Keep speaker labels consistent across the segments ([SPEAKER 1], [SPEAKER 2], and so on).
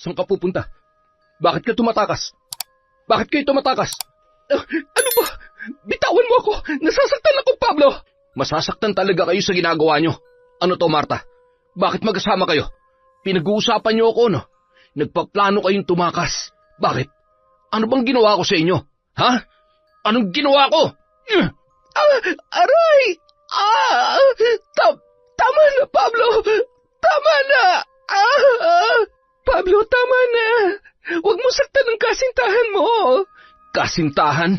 [SPEAKER 1] Saan ka pupunta? Bakit ka tumatakas? Bakit kayo tumatakas?
[SPEAKER 2] Ano ba? Bitawan mo ako! Nasasaktan ako, Pablo!
[SPEAKER 1] Masasaktan talaga kayo sa ginagawa nyo. Ano to, Marta? Bakit magkasama kayo? Pinag-uusapan nyo ako, no? Nagpaplano kayong tumakas. Bakit? Ano bang ginawa ko sa inyo? Ha? Anong ginawa ko?
[SPEAKER 2] Aray! Tama na, Pablo! Tama na! Pablo, tama na! Huwag mo saktan ang kasintahan mo!
[SPEAKER 1] Kasintahan?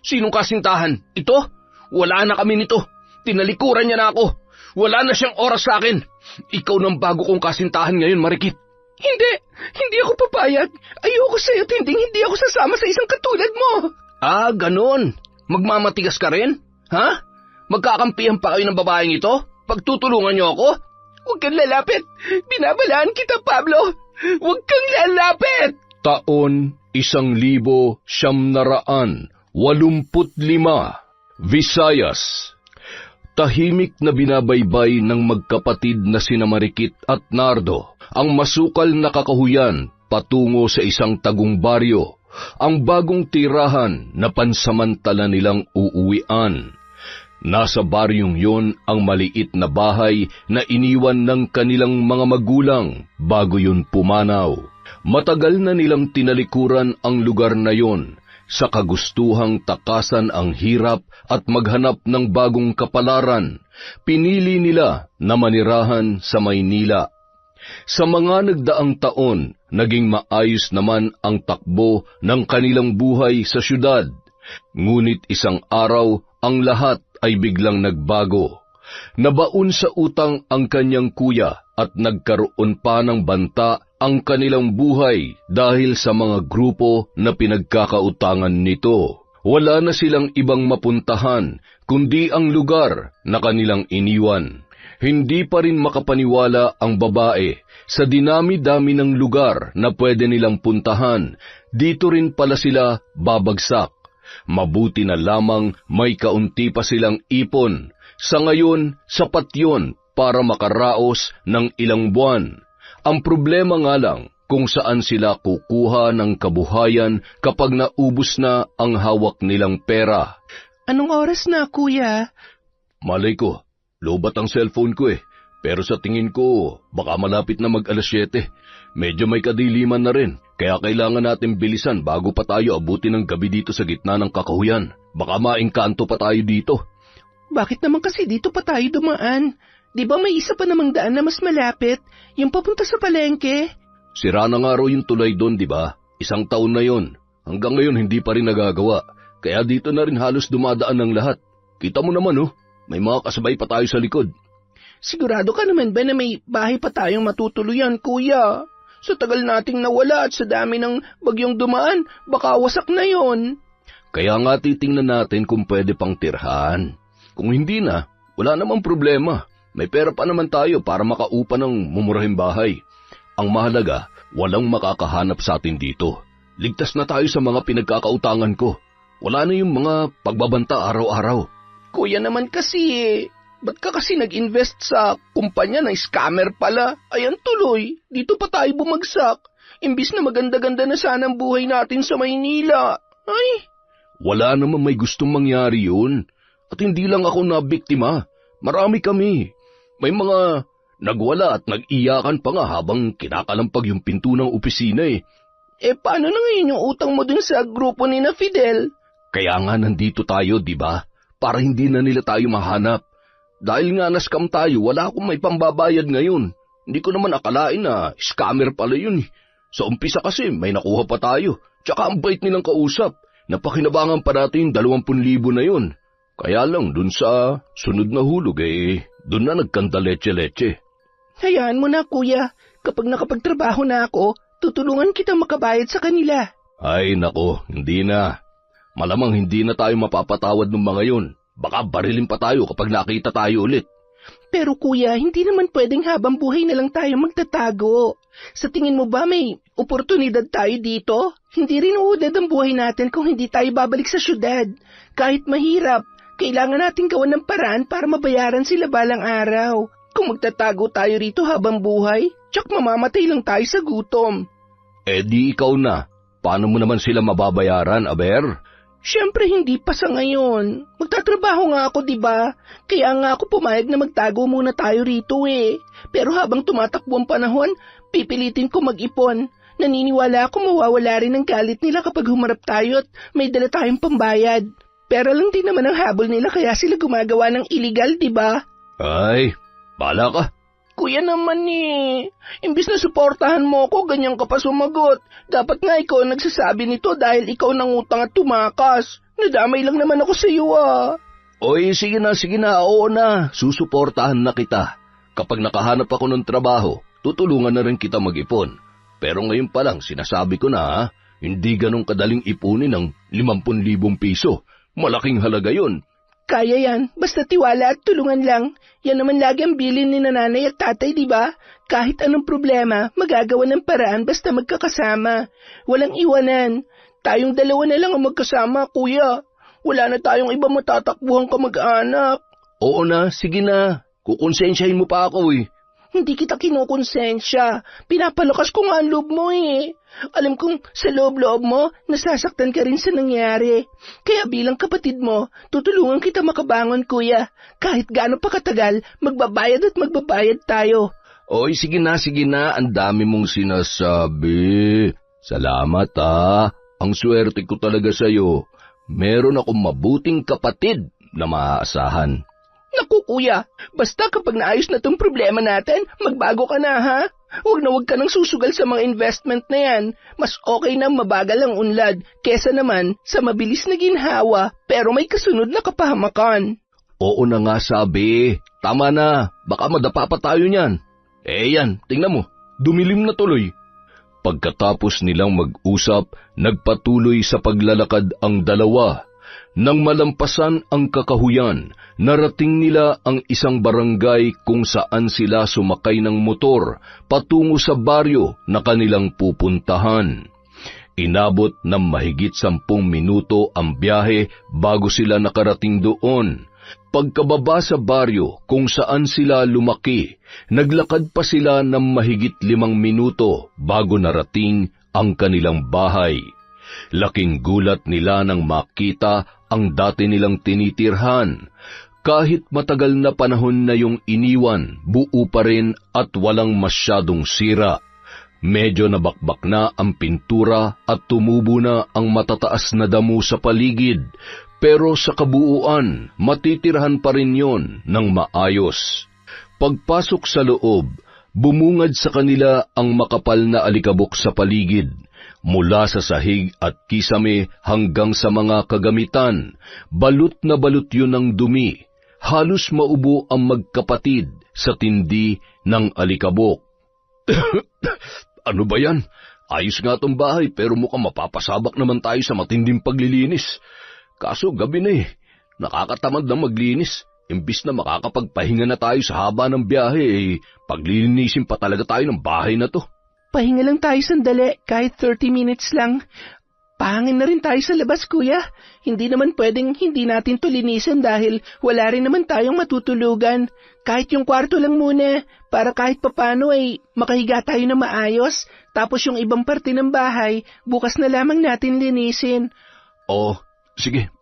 [SPEAKER 1] Sinong kasintahan? Ito? Wala na kami nito. Tinalikuran niya na ako. Wala na siyang oras sa akin. Ikaw nang bago kong kasintahan ngayon, Marikit.
[SPEAKER 2] Hindi ako papayag. Ayoko sa'yo, hindi ako sasama sa isang katulad mo.
[SPEAKER 1] Ganon. Magmamatigas ka rin? Ha? Magkakampihan pa kayo ng babaeng ito? Pagtutulungan niyo ako?
[SPEAKER 2] Huwag kang lalapit. Binabalaan kita, Pablo. Huwag kang lalapit.
[SPEAKER 3] Taon 1985, Visayas. Tahimik na binabaybay ng magkapatid na sina Marikit at Nardo ang masukal na kakahuyan patungo sa isang tagong baryo, ang bagong tirahan na pansamantala nilang uuwian. Nasa baryong yon ang maliit na bahay na iniwan ng kanilang mga magulang bago yun pumanaw. Matagal na nilang tinalikuran ang lugar na yon sa kagustuhang takasan ang hirap at maghanap ng bagong kapalaran. Pinili nila na manirahan sa Maynila. Sa mga nagdaang taon, naging maayos naman ang takbo ng kanilang buhay sa syudad. Ngunit isang araw, ang lahat ay biglang nagbago. Nabaon sa utang ang kanyang kuya at nagkaroon pa ng banta ang kanilang buhay dahil sa mga grupo na pinagkakautangan nito. Wala na silang ibang mapuntahan kundi ang lugar na kanilang iniwan. Hindi pa rin makapaniwala ang babae sa dinami-dami ng lugar na pwede nilang puntahan. Dito rin pala sila babagsak. Mabuti na lamang may kaunti pa silang ipon. Sa ngayon, sapat yun para makaraos ng ilang buwan. Ang problema nga lang kung saan sila kukuha ng kabuhayan kapag naubos na ang hawak nilang pera.
[SPEAKER 2] Anong oras na, kuya?
[SPEAKER 3] Malay ko, lobat ang cellphone ko eh. Pero sa tingin ko, baka malapit na mag-alas 7. Medyo may kadiliman na rin, kaya kailangan natin bilisan bago pa tayo abutin ng gabi dito sa gitna ng kakahuyan. Baka maengkanto pa tayo dito.
[SPEAKER 2] Bakit naman kasi dito pa tayo dumaan? Di ba may isa pa namang daan na mas malapit, yung papunta sa palengke?
[SPEAKER 3] Sira na nga raw yung tulay doon, di ba? 1 taon na yon. Hanggang ngayon hindi pa rin nagagawa. Kaya dito na rin halos dumadaan ng lahat. Kita mo naman may mga kasabay pa tayo sa likod.
[SPEAKER 2] Sigurado ka naman ba na may bahay pa tayong matutuluyan, kuya? Sa tagal nating nawala at sa dami ng bagyong dumaan, baka wasak na yon.
[SPEAKER 3] Kaya nga titingnan natin kung pwede pang tirhan. Kung hindi na, wala namang problema. May pera pa naman tayo para makaupa ng mumurahing bahay. Ang mahalaga, walang makakahanap sa atin dito. Ligtas na tayo sa mga pinagkakautangan ko. Wala na yung mga pagbabanta araw-araw.
[SPEAKER 2] Kuya naman kasi ba't ka kasi nag-invest sa kumpanya ng scammer pala? Ayan tuloy, dito pa tayo bumagsak. Imbis na maganda-ganda na sana ang buhay natin sa Maynila. Ay!
[SPEAKER 3] Wala naman may gustong mangyari yun. At hindi lang ako na biktima. Marami kami. May mga nagwala at nag-iyakan pa nga habang kinakalampag yung pinto ng opisina eh.
[SPEAKER 2] Paano na ngayon yung utang mo dun sa grupo ni na Fidel?
[SPEAKER 3] Kaya nga nandito tayo, di ba? Para hindi na nila tayo mahanap. Dahil nga na-scam tayo, wala akong may pambabayad ngayon. Hindi ko naman akalain na scammer pala yun. Sa umpisa kasi may nakuha pa tayo. Tsaka ang bait nilang kausap. Napakinabangan pa natin 20,000 na yun. Kaya lang dun sa sunod na hulog dun na nagkanta leche-leche.
[SPEAKER 2] Hayaan mo na, kuya. Kapag nakapagtrabaho na ako, tutulungan kita makabayad sa kanila.
[SPEAKER 3] Ay nako, hindi na. Malamang hindi na tayo mapapatawad ng mga yun. Baka barilin pa tayo kapag nakita tayo ulit.
[SPEAKER 2] Pero kuya, hindi naman pwedeng habang buhay na lang tayo magtatago. Sa tingin mo ba may oportunidad tayo dito? Hindi rin uudad ang buhay natin kung hindi tayo babalik sa syudad. Kahit mahirap, kailangan natin gawan ng paraan para mabayaran sila balang araw. Kung magtatago tayo rito habang buhay, tsak mamamatay lang tayo sa gutom.
[SPEAKER 3] Di ikaw na. Paano mo naman sila mababayaran, Aber?
[SPEAKER 2] Siyempre hindi pa sa ngayon. Magtatrabaho nga ako, di ba? Kaya nga ako pumayag na magtago muna tayo rito eh. Pero habang tumatakbo ang panahon, pipilitin ko mag-ipon. Naniniwala ako mawawala rin ang galit nila kapag humarap tayo at may dala tayong pambayad. Pero lang din naman ang habol nila kaya sila gumagawa ng illegal, di ba?
[SPEAKER 3] Ay, bala ka.
[SPEAKER 2] Kuya naman eh. Imbis na suportahan mo ako, ganyan ka pa sumagot. Dapat nga ikaw ang nagsasabi nito dahil ikaw nangutang at tumakas. Nadamay lang naman ako sa iyo ah.
[SPEAKER 3] Oy, sige na, oo na. Susuportahan na kita. Kapag nakahanap ako ng trabaho, tutulungan na rin kita mag-ipon. Pero ngayon pa lang, sinasabi ko na, hindi ganong kadaling ipunin ng 50,000 piso. Malaking halaga yun.
[SPEAKER 2] Kaya yan, basta tiwala at tulungan lang. Yan naman lagi ang bilin ni nanay at tatay, di ba? Kahit anong problema, magagawa ng paraan basta magkakasama. Walang iwanan. Tayong dalawa na lang ang magkasama, kuya. Wala na tayong iba matatakbuhan kamag-anak.
[SPEAKER 3] Oo na, sige na. Kukonsensyahin mo pa ako eh.
[SPEAKER 2] Hindi kita kinukonsensya. Pinapalakas ko nga ang loob mo eh. Alam kong sa loob-loob mo, nasasaktan ka rin sa nangyari. Kaya bilang kapatid mo, tutulungan kita makabangon, kuya. Kahit gaano pa katagal, magbabayad at magbabayad tayo.
[SPEAKER 3] Oy, sige na. Ang dami mong sinasabi. Salamat ah. Ang swerte ko talaga sa'yo. Meron akong mabuting kapatid na maaasahan.
[SPEAKER 2] Naku, kuya, basta kapag naayos na tong problema natin, magbago ka na, ha? Huwag ka nang susugal sa mga investment na yan. Mas okay na mabagal ang unlad, kesa naman sa mabilis na ginhawa, pero may kasunod na kapahamakan.
[SPEAKER 3] Oo na nga sabi. Tama na, baka madapa pa tayo niyan. Yan, tingnan mo, dumilim na tuloy. Pagkatapos nilang mag-usap, nagpatuloy sa paglalakad ang dalawa. Nang malampasan ang kakahuyan, narating nila ang isang barangay kung saan sila sumakay ng motor patungo sa baryo na kanilang pupuntahan. Inabot ng mahigit 10 minuto ang biyahe bago sila nakarating doon. Pagkababa sa baryo kung saan sila lumaki, naglakad pa sila ng mahigit 5 minuto bago narating ang kanilang bahay. Laking gulat nila nang makita ang dati nilang tinitirhan. Kahit matagal na panahon na yung iniwan, buo pa rin at walang masyadong sira. Medyo nabakbak na ang pintura at tumubo na ang matataas na damo sa paligid. Pero sa kabuuan, matitirhan pa rin yon ng maayos. Pagpasok sa loob, bumungad sa kanila ang makapal na alikabok sa paligid. Mula sa sahig at kisame hanggang sa mga kagamitan, balot na balot yun ng dumi. Halos maubo ang magkapatid sa tindi ng alikabok. Ano ba yan? Ayos nga tong bahay pero mukhang mapapasabak naman tayo sa matinding paglilinis. Kaso gabi na eh, nakakatamad na maglinis. Imbis na makakapagpahinga na tayo sa haba ng biyahe, paglilinisin pa talaga tayo ng bahay na to.
[SPEAKER 2] Pahinga lang tayo sandali, kahit 30 minutes lang. Pahangin na rin tayo sa labas, kuya. Hindi naman pwedeng hindi natin to linisin dahil wala rin naman tayong matutulugan. Kahit yung kwarto lang muna, para kahit papano ay makahiga tayo na maayos. Tapos yung ibang parte ng bahay, bukas na lamang natin linisin.
[SPEAKER 3] Oh, sige.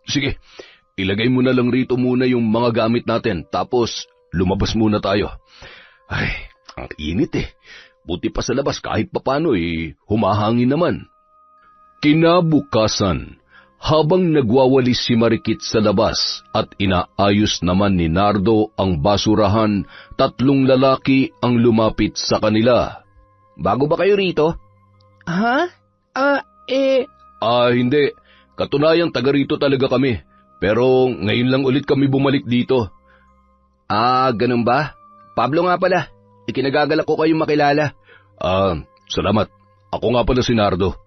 [SPEAKER 3] Ilagay mo na lang rito muna yung mga gamit natin, tapos lumabas muna tayo. Ay, ang init eh. Buti pa sa labas kahit papano humahangin naman. Kinabukasan, habang nagwawalis si Marikit sa labas at inaayos naman ni Nardo ang basurahan, 3 lalaki ang lumapit sa kanila.
[SPEAKER 1] Bago ba kayo rito?
[SPEAKER 2] Ha?
[SPEAKER 3] Hindi. Katunayang taga rito talaga kami. Pero ngayon lang ulit kami bumalik dito.
[SPEAKER 1] Ganun ba? Pablo nga pala. Ikinagagalak ko kayong makilala.
[SPEAKER 3] Salamat. Ako nga pala si Nardo.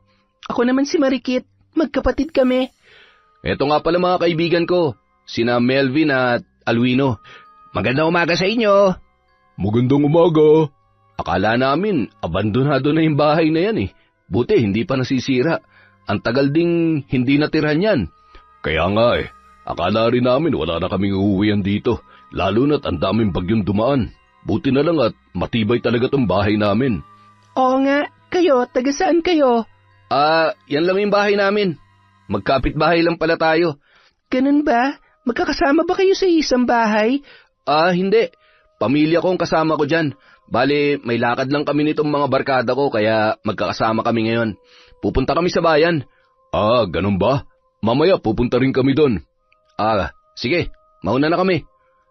[SPEAKER 2] Ako naman si Marikit. Magkapatid kami.
[SPEAKER 3] Eto nga pala mga kaibigan ko, sina Melvin at Alwino.
[SPEAKER 1] Magandang umaga sa inyo.
[SPEAKER 3] Magandang umaga. Akala namin, abandonado na yung bahay na yan eh. Buti, hindi pa nasisira. Ang tagal ding hindi natirhan yan. Kaya nga akala rin namin wala na kaming uuwian dito. Lalo na't ang daming bagyong dumaan. Buti na lang at matibay talaga tong bahay namin.
[SPEAKER 2] Oo nga, Kayo, taga saan kayo?
[SPEAKER 1] Yan lang yung bahay namin. Magkapit-bahay lang pala tayo.
[SPEAKER 2] Ganun ba? Magkakasama ba kayo sa isang bahay?
[SPEAKER 1] Hindi. Pamilya ko ang kasama ko dyan. Bale, may lakad lang kami nitong mga barkada ko kaya magkakasama kami ngayon. Pupunta kami sa bayan.
[SPEAKER 3] Ganun ba? Mamaya pupunta rin kami doon.
[SPEAKER 1] Sige, mauna na kami.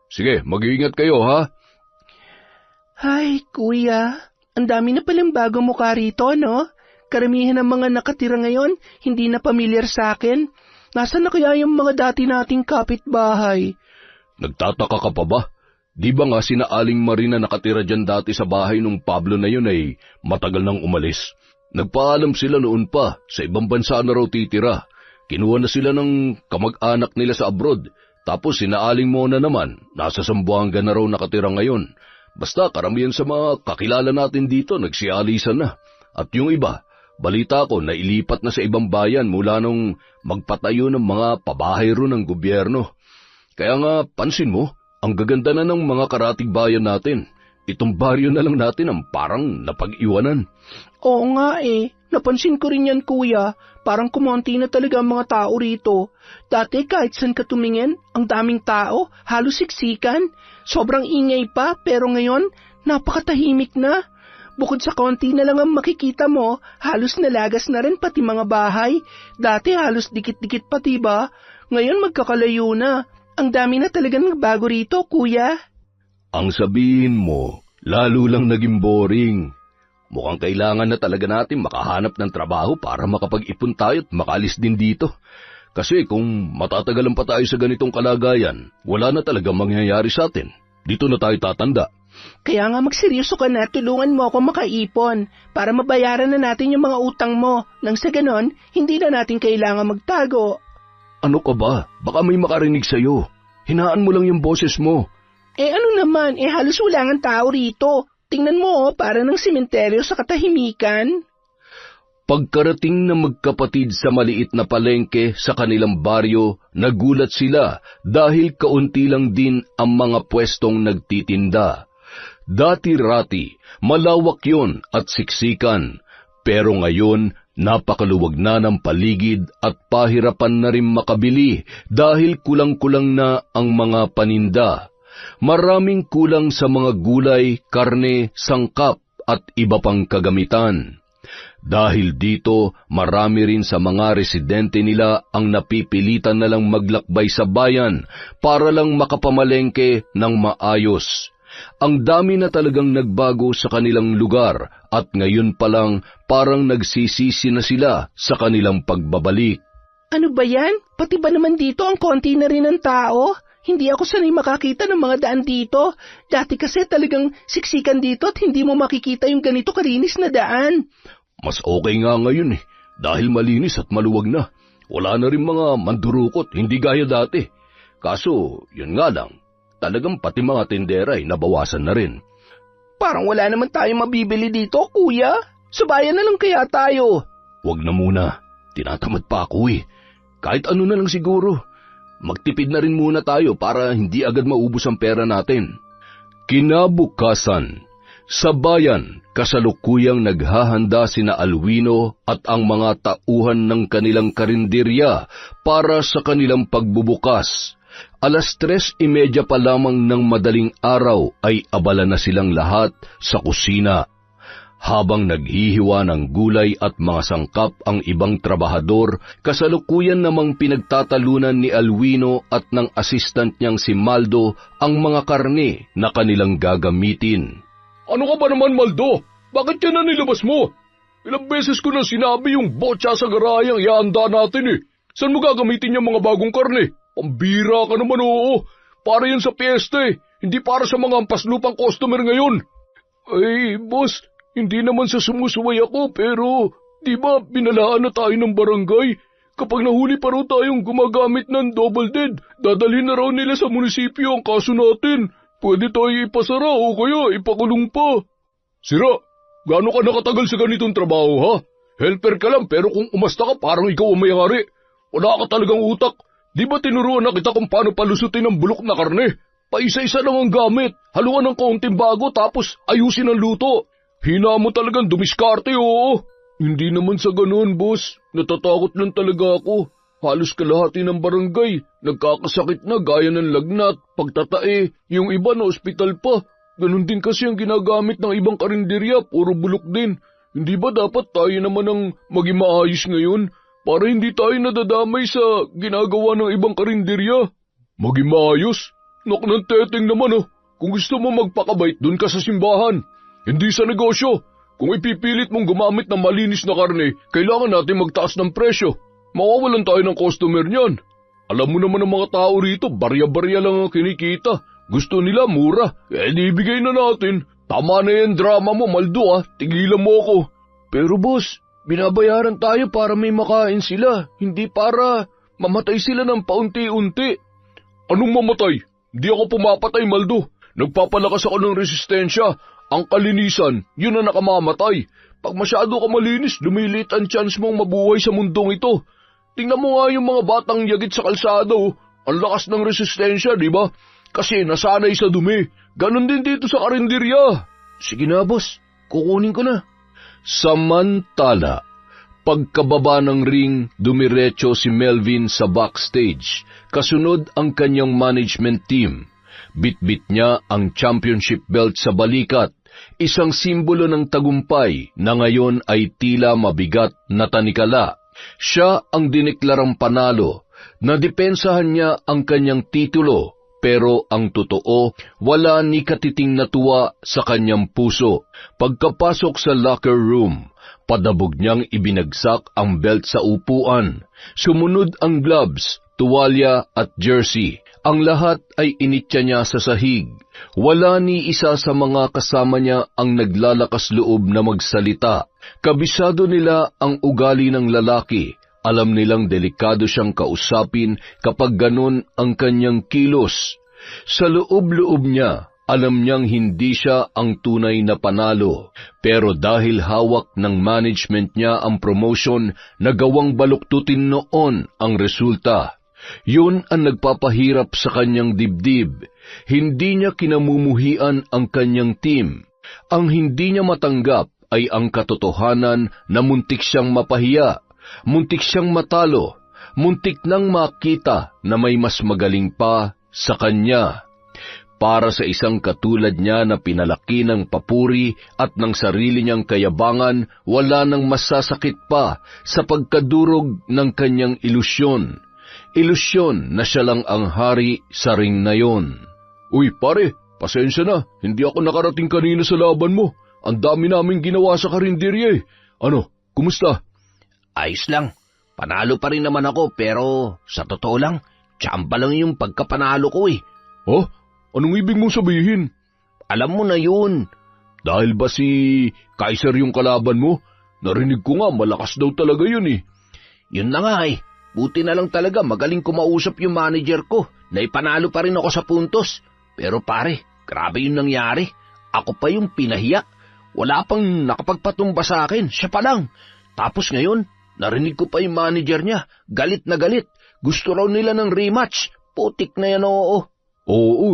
[SPEAKER 3] Sige, mag-iingat kayo ha.
[SPEAKER 2] Ay, kuya, ang dami na palang bagong mukha rito, no? Karamihan ng mga nakatira ngayon, hindi na pamilyar sa akin. Nasaan na kaya yung mga dati nating kapitbahay?
[SPEAKER 3] Nagtataka ka pa ba? Di ba nga sina Aling Marina nakatira dyan dati sa bahay nung Pablo na yun ay matagal nang umalis? Nagpaalam sila noon pa, sa ibang bansa na raw titira. Kinuha na sila ng kamag-anak nila sa abroad. Tapos sina Aling Mona naman, nasa Zamboanga na raw nakatira ngayon. Basta karamihan sa mga kakilala natin dito nagsialisan na. At yung iba, balita ko na ilipat na sa ibang bayan mula nung magpatayo ng mga pabahay ro ng gobyerno. Kaya nga pansin mo, ang gaganda na ng mga karatig bayan natin. Itong baryo na lang natin ang parang napag-iwanan.
[SPEAKER 2] Oo nga napansin ko rin yan kuya. Parang kumonti na talaga ang mga tao rito. Dati kahit saan ka tumingin, ang daming tao, halos siksikan. Sobrang ingay pa, pero ngayon, napakatahimik na. Bukod sa konti na lang ang makikita mo, halos nalagas na rin pati mga bahay. Dati halos dikit-dikit pa diba? Ngayon magkakalayo na. Ang dami na talagang nagbago rito, kuya.
[SPEAKER 3] Ang sabihin mo, lalo lang naging boring. Mukhang kailangan na talaga natin makahanap ng trabaho para makapag-ipon tayo at makaalis din dito. Kasi kung matatagalan pa tayo sa ganitong kalagayan, wala na talaga mangyayari sa atin. Dito na tayo tatanda.
[SPEAKER 2] Kaya nga magseryoso ka na, tulungan mo ako makaipon para mabayaran na natin yung mga utang mo. Nang sa ganon, hindi na natin kailangan magtago.
[SPEAKER 3] Ano ka ba? Baka may makarinig sa'yo. Hinaan mo lang yung boses mo.
[SPEAKER 2] Ano naman, halos wala ng tao rito. Tingnan mo, para ng sementeryo sa katahimikan.
[SPEAKER 3] Pagkarating ng magkapatid sa maliit na palengke sa kanilang baryo, nagulat sila dahil kaunti lang din ang mga pwestong nagtitinda. Dati-rati, malawak yon at siksikan, pero ngayon napakaluwag na ng paligid at pahirapan na rin makabili dahil kulang-kulang na ang mga paninda. Maraming kulang sa mga gulay, karne, sangkap at iba pang kagamitan. Dahil dito, marami rin sa mga residente nila ang napipilitan na lang maglakbay sa bayan para lang makapamalengke ng maayos. Ang dami na talagang nagbago sa kanilang lugar at ngayon pa lang parang nagsisisi na sila sa kanilang pagbabalik.
[SPEAKER 2] Ano ba yan? Pati ba naman dito ang konti na rin ng tao? Hindi ako sanay makakita ng mga daan dito. Dati kasi talagang siksikan dito at hindi mo makikita yung ganito kalinis na daan.
[SPEAKER 3] Mas okay nga ngayon dahil malinis at maluwag na. Wala na rin mga mandurukot, hindi gaya dati. Kaso, yun nga lang, talagang pati mga tindera ay nabawasan na rin.
[SPEAKER 2] Parang wala naman tayong mabibili dito, kuya. Sa bayan na lang kaya tayo.
[SPEAKER 3] Wag na muna, tinatamad pa ako Kahit ano na lang siguro. Magtipid na rin muna tayo para hindi agad maubos ang pera natin. Kinabukasan, sa bayan, kasalukuyang naghahanda sina Alwino at ang mga tauhan ng kanilang karinderya para sa kanilang pagbubukas. 3:30 pa lamang ng madaling araw ay abala na silang lahat sa kusina. Habang naghihiwa ng gulay at mga sangkap ang ibang trabahador, kasalukuyan namang pinagtatalunan ni Alwino at ng assistant niyang si Maldo ang mga karne na kanilang gagamitin.
[SPEAKER 1] Ano ka ba naman, Maldo? Bakit yan na nilabas mo? Ilang beses ko na sinabi yung botsa sa garayang ihanda natin Saan mo gagamitin yung mga bagong karne? Pambira ka naman Para yan sa piyesta hindi para sa mga ampaslupang customer ngayon. Ay, boss, hindi naman sa sumusuway ako pero di ba binalaan na tayo ng barangay? Kapag nahuli pa raw tayong gumagamit ng double dead, dadalhin na raw nila sa munisipyo ang kaso natin. Pwede tayo ipasara o kaya ipakulong pa. Sira, gaano ka nakatagal sa ganitong trabaho ha? Helper ka lang pero kung umasta ka parang ikaw ang may-ari. Wala ka talagang utak. Di ba tinuruan na kita kung paano palusutin ang bulok na karne? Paisa-isa lang ang gamit, haluan ng kaunting bago tapos ayusin ang luto.
[SPEAKER 3] Hina mo talagang dumiskarte, oo. Hindi naman sa ganun, boss. Natatakot lang talaga ako. Halos kalahati ng barangay, nagkakasakit na gaya ng lagnat, pagtatae, yung iba na ospital pa. Ganun din kasi ang ginagamit ng ibang karinderya, puro bulok din. Hindi ba dapat tayo naman ang maging maayos ngayon para hindi tayo nadadamay sa ginagawa ng ibang karinderya? Maging maayos? Nak ng teteng naman oh. Kung gusto mo magpakabait, dun ka sa simbahan. Hindi sa negosyo. Kung ipipilit mong gumamit ng malinis na karne, kailangan natin magtaas ng presyo. Mawawalan tayo ng customer niyan. Alam mo naman ang mga tao rito, barya-barya lang ang kinikita. Gusto nila mura, di ibigay na natin. Tama na yan drama mo, Maldo tigilan mo ako. Pero boss, binabayaran tayo para may makain sila, hindi para mamatay sila ng paunti-unti. Anong mamatay? Di ako pumapatay, Maldo. Nagpapalakas ako ng resistensya. Ang kalinisan, yun ang nakamamatay. Pag masyado ka malinis, lumilit ang chance mong mabuhay sa mundong ito. Tingnan mo nga yung mga batang yagit sa kalsada, Ang lakas ng resistensya, di ba? Kasi nasanay sa dumi. Ganon din dito sa karinderya. Sige na, boss. Kukunin ko na. Samantala, pagkababa ng ring, dumiretso si Melvin sa backstage. Kasunod ang kanyang management team. Bitbit niya ang championship belt sa balikat, isang simbolo ng tagumpay na ngayon ay tila mabigat na tanikala. Siya ang diniklarang panalo, nadepensahan niya ang kanyang titulo, pero ang totoo, wala ni katiting na tuwa sa kanyang puso. Pagkapasok sa locker room, padabog niyang ibinagsak ang belt sa upuan. Sumunod ang gloves, tuwalya at jersey. Ang lahat ay initya niya sa sahig. Wala ni isa sa mga kasama niya ang naglalakas loob na magsalita. Kabisado nila ang ugali ng lalaki. Alam nilang delikado siyang kausapin kapag ganun ang kanyang kilos. Sa loob-loob niya, alam niyang hindi siya ang tunay na panalo. Pero dahil hawak ng management niya ang promotion, nagawang baluktutin noon ang resulta. Yun ang nagpapahirap sa kanyang dibdib. Hindi niya kinamumuhian ang kanyang team. Ang hindi niya matanggap ay ang katotohanan na muntik siyang mapahiya, muntik siyang matalo, muntik nang makita na may mas magaling pa sa kanya. Para sa isang katulad niya na pinalaki ng papuri at ng sarili niyang kayabangan, wala nang masasakit pa sa pagkadurog ng kanyang ilusyon. Ilusyon na siya lang ang hari sa ring na yon. Uy pare, pasensya na, hindi ako nakarating kanina sa laban mo. Ang dami naming ginawa sa karinderya. Ano, kumusta?
[SPEAKER 1] Ayos lang. Panalo pa rin naman ako pero sa totoo lang, tsamba lang yung pagkapanalo ko
[SPEAKER 3] Oh, anong ibig mong sabihin?
[SPEAKER 1] Alam mo na yun.
[SPEAKER 3] Dahil ba si Kaiser yung kalaban mo? Narinig ko nga malakas daw talaga yun
[SPEAKER 1] Yun na nga Buti na lang talaga magaling kumausap yung manager ko. Naipanalo pa rin ako sa puntos. Pero pare, grabe yung nangyari. Ako pa yung pinahiya. Wala pang nakapagpatumba sa akin, siya pa lang. Tapos ngayon, narinig ko pa yung manager niya. Galit na galit. Gusto raw nila ng rematch. Putik na yan oo.
[SPEAKER 3] Oo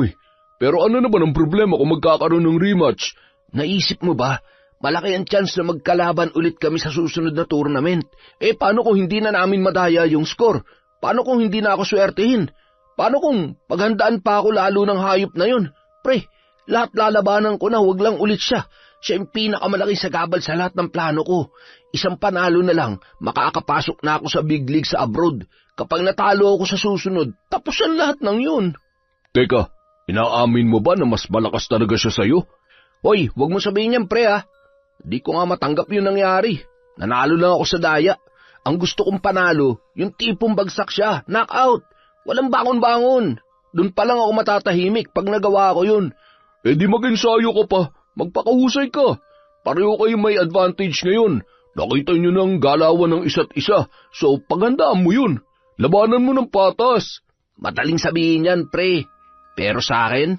[SPEAKER 3] pero ano naman ang problema kung magkakaroon ng rematch?
[SPEAKER 1] Naisip mo ba? Malaki ang chance na magkalaban ulit kami sa susunod na tournament. Paano kung hindi na namin madaya yung score? Paano kung hindi na ako swertehin? Paano kung paghandaan pa ako lalo ng hayop na yun? Pre, lahat lalabanan ko na, wag lang ulit siya. Siya yung pinakamalaki sagabal sa lahat ng plano ko. Isang panalo na lang, makakapasok na ako sa big league sa abroad. Kapag natalo ako sa susunod, tapos ang lahat ng yun.
[SPEAKER 3] Teka, inaamin mo ba na mas malakas talaga siya sa'yo?
[SPEAKER 1] Hoy, wag mo sabihin yan pre Di ko nga matanggap yung nangyari. Nanalo lang ako sa daya. Ang gusto kong panalo, yung tipong bagsak siya, knockout. Walang bangon-bangon. Doon pa lang ako matatahimik pag nagawa ko yun.
[SPEAKER 3] Di mag-ensayo ka pa. Magpakahusay ka. Pareho kayo may advantage ngayon. Nakita nyo ng galawan ng isa't isa. So paghandaan mo yun. Labanan mo ng patas.
[SPEAKER 1] Madaling sabihin yan, pre. Pero sa akin,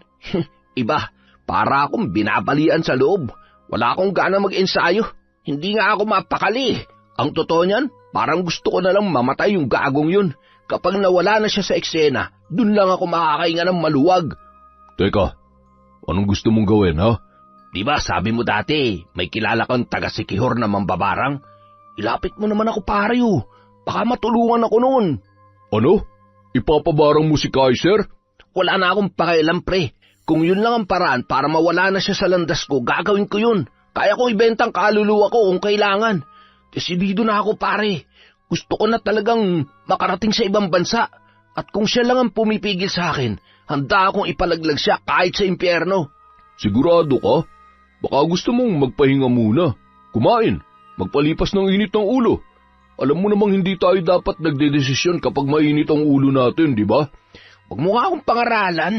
[SPEAKER 1] iba. Para akong binabalian sa loob. Wala akong gana mag-ensayo. Hindi nga ako mapakali. Ang totoo niyan, parang gusto ko na lang mamatay yung gagong yun. Kapag nawala na siya sa eksena, dun lang ako makakainga ng maluwag.
[SPEAKER 3] Teka, anong gusto mong gawin, ha?
[SPEAKER 1] Di ba sabi mo dati, may kilala kang taga-Sikihor na mambabarang? Ilapit mo naman ako pare baka matulungan ako noon.
[SPEAKER 3] Ano? Ipapabarang mo si Kaiser?
[SPEAKER 1] Wala na akong pakialam pre. Kung yun lang ang paraan para mawala na siya sa landas ko, gagawin ko yun. Kaya kong ibentang kaluluwa ko kung kailangan. Desidido na ako pare. Gusto ko na talagang makarating sa ibang bansa. At kung siya lang ang pumipigil sa akin, handa akong ipalaglag siya kahit sa impyerno.
[SPEAKER 3] Sigurado ka? Baka gusto mong magpahinga muna. Kumain. Magpalipas ng init ng ulo. Alam mo namang hindi tayo dapat nagdedesisyon kapag mainit ang ulo natin, di ba?
[SPEAKER 1] Huwag mo nga akong pangaralan.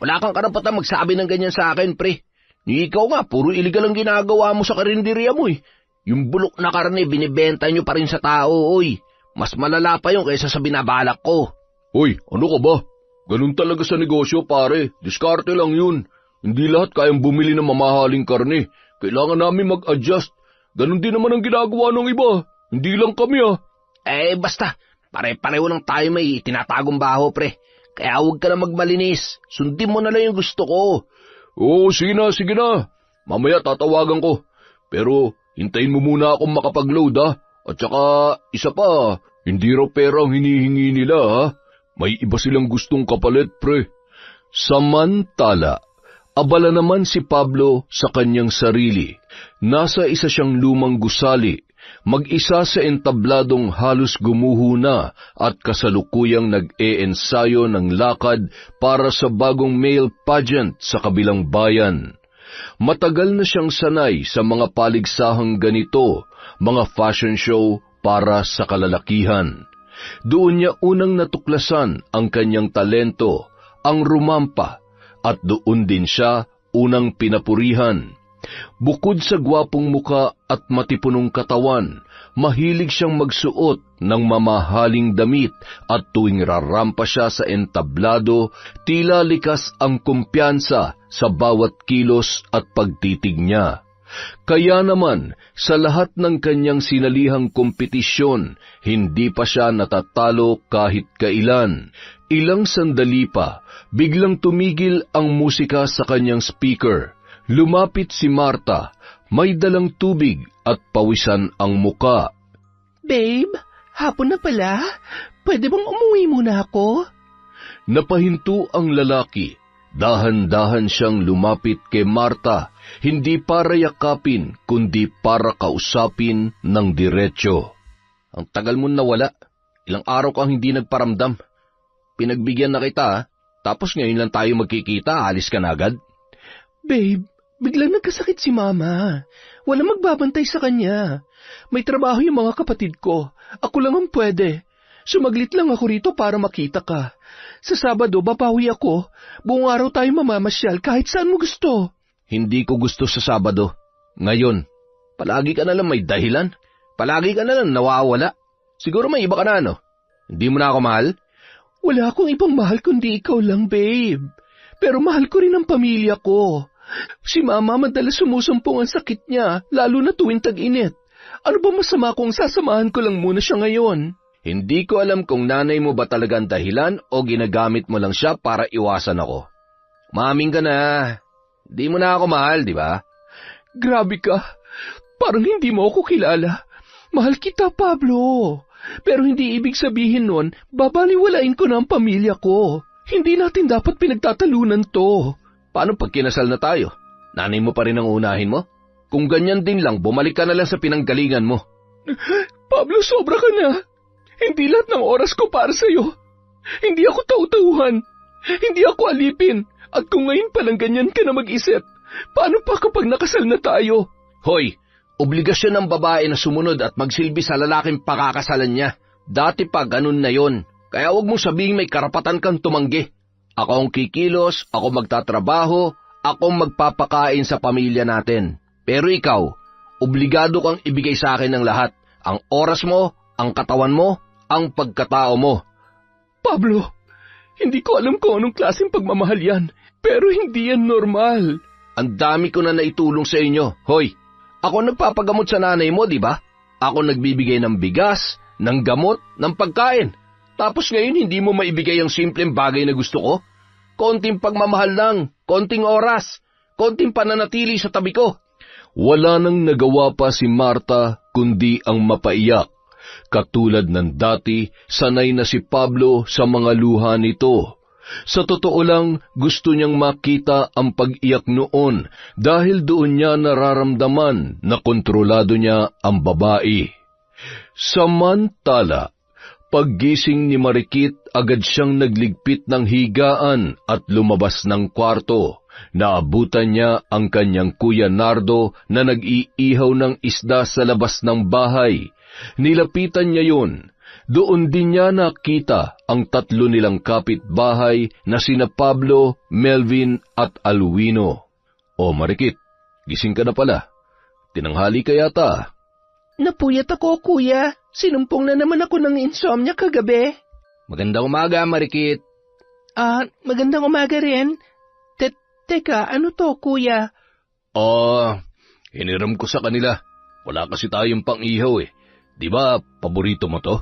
[SPEAKER 1] Wala kang karapatan magsabi ng ganyan sa akin, pre. Ni ikaw nga, puro iligal ang ginagawa mo sa karinderya mo eh. Yung bulok na karne, binibenta nyo pa rin sa tao, oy. Mas malala pa yun kaysa sa binabalak ko.
[SPEAKER 3] Hoy, ano ka ba? Ganun talaga sa negosyo, pare. Diskarte lang yun. Hindi lahat kayang bumili ng mamahaling karne. Kailangan namin mag-adjust. Ganun din naman ang ginagawa ng iba. Hindi lang kami
[SPEAKER 1] basta. Pare-pareho lang tayo may tinatagong baho, pre. Kaya huwag ka na magmalinis. Sundin mo na lang yung gusto ko.
[SPEAKER 3] Oo, sige na. Mamaya tatawagan ko. Pero hintayin mo muna akong makapag-load At saka, isa pa, hindi raw pera ang hinihingi nila May iba silang gustong kapalit, pre. Samantala, abala naman si Pablo sa kanyang sarili. Nasa isa siyang lumang gusali, mag-isa sa entabladong halos gumuho na at kasalukuyang nag-e-ensayo ng lakad para sa bagong male pageant sa kabilang bayan. Matagal na siyang sanay sa mga paligsahang ganito, mga fashion show para sa kalalakihan. Doon niya unang natuklasan ang kanyang talento, ang rumampa, at doon din siya unang pinapurihan. Bukod sa gwapong muka at matipunong katawan, mahilig siyang magsuot ng mamahaling damit at tuwing rarampa siya sa entablado, tila likas ang kumpiyansa sa bawat kilos at pagtitig niya. Kaya naman, sa lahat ng kanyang sinalihang kompetisyon, hindi pa siya natatalo kahit kailan. Ilang sandali pa, biglang tumigil ang musika sa kanyang speaker. Lumapit si Marta, may dalang tubig at pawisan ang muka.
[SPEAKER 2] Babe, hapon na pala. Pwede bang umuwi muna ako?
[SPEAKER 3] Napahinto ang lalaki. Dahan-dahan siyang lumapit kay Marta, hindi para yakapin, kundi para kausapin ng diretsyo.
[SPEAKER 1] Ang tagal mo nawala. Ilang araw kang hindi nagparamdam. Pinagbigyan na kita, tapos ngayon lang tayo magkikita, alis ka na agad.
[SPEAKER 2] Babe, biglang nagkasakit si Mama. Walang magbabantay sa kanya. May trabaho yung mga kapatid ko. Ako lang ang pwede. Sumaglit lang ako rito para makita ka. Sa Sabado, babawi ako. Buong araw tayo mamamasyal kahit saan mo gusto.
[SPEAKER 1] Hindi ko gusto sa Sabado. Ngayon, palagi ka na lang may dahilan. Palagi ka na lang nawawala. Siguro may iba ka na, Hindi mo na ako mahal?
[SPEAKER 2] Wala akong ibang mahal kundi ikaw lang, babe. Pero mahal ko rin ang pamilya ko. Si Mama madalas sumusumpong ang sakit niya, lalo na tuwing tag-init. Ano ba masama kung sasamahan ko lang muna siya ngayon?
[SPEAKER 1] Hindi ko alam kung nanay mo ba talagang dahilan o ginagamit mo lang siya para iwasan ako. Maming ka na. Di mo na ako mahal, di ba?
[SPEAKER 2] Grabe ka. Parang hindi mo ako kilala. Mahal kita, Pablo. Pero hindi ibig sabihin nun, babaliwalain ko na ang pamilya ko. Hindi natin dapat pinagtatalunan to.
[SPEAKER 1] Paano pag kinasal na tayo? Nanay mo pa rin ang unahin mo? Kung ganyan din lang, bumalik ka na lang sa pinanggalingan mo.
[SPEAKER 2] Pablo, sobra ka na. Hindi lahat ng oras ko para sa'yo. Hindi ako tautuhan. Hindi ako alipin. At kung ngayon palang ganyan ka na mag-isip, paano pa kapag nakasal na tayo?
[SPEAKER 1] Hoy, obligasyon ng babae na sumunod at magsilbi sa lalaking pakakasalan niya. Dati pa ganun na yon. Kaya huwag mong sabihin may karapatan kang tumanggi. Ako ang kikilos, ako magtatrabaho, ako magpapakain sa pamilya natin. Pero ikaw, obligado kang ibigay sa akin ng lahat. Ang oras mo, ang katawan mo, ang pagkatao mo.
[SPEAKER 2] Pablo, hindi ko alam kung anong klaseng pagmamahal yan, pero hindi yan normal.
[SPEAKER 1] Ang dami ko na naitulong sa inyo. Hoy, ako nagpapagamot sa nanay mo, di ba? Ako nagbibigay ng bigas, ng gamot, ng pagkain. Tapos ngayon hindi mo maibigay ang simpleng bagay na gusto ko? Konting pagmamahal lang, konting oras. konting pananatili sa tabi ko.
[SPEAKER 3] Wala nang nagawa pa si Marta kundi ang mapaiyak. Katulad ng dati, sanay na si Pablo sa mga luha nito. Sa totoo lang, gusto niyang makita ang pag-iyak noon dahil doon niya nararamdaman na kontrolado niya ang babae. Samantala, paggising ni Marikit, agad siyang nagligpit ng higaan at lumabas ng kwarto. Naabutan niya ang kanyang kuya Nardo na nag-iihaw ng isda sa labas ng bahay. Nilapitan niya yun. Doon din niya nakita ang 3 nilang kapitbahay na sina Pablo, Melvin at Alwino. O Marikit, gising ka na pala. Tinanghali ka yata.
[SPEAKER 2] Napuyat ako, kuya. Sinumpong na naman ako ng insomnia kagabi.
[SPEAKER 1] Magandang umaga, Marikit.
[SPEAKER 2] Magandang umaga rin. Teka, ano to, kuya?
[SPEAKER 3] Hiniram ko sa kanila. Wala kasi tayong pang-ihaw eh. Di ba, paborito mo to?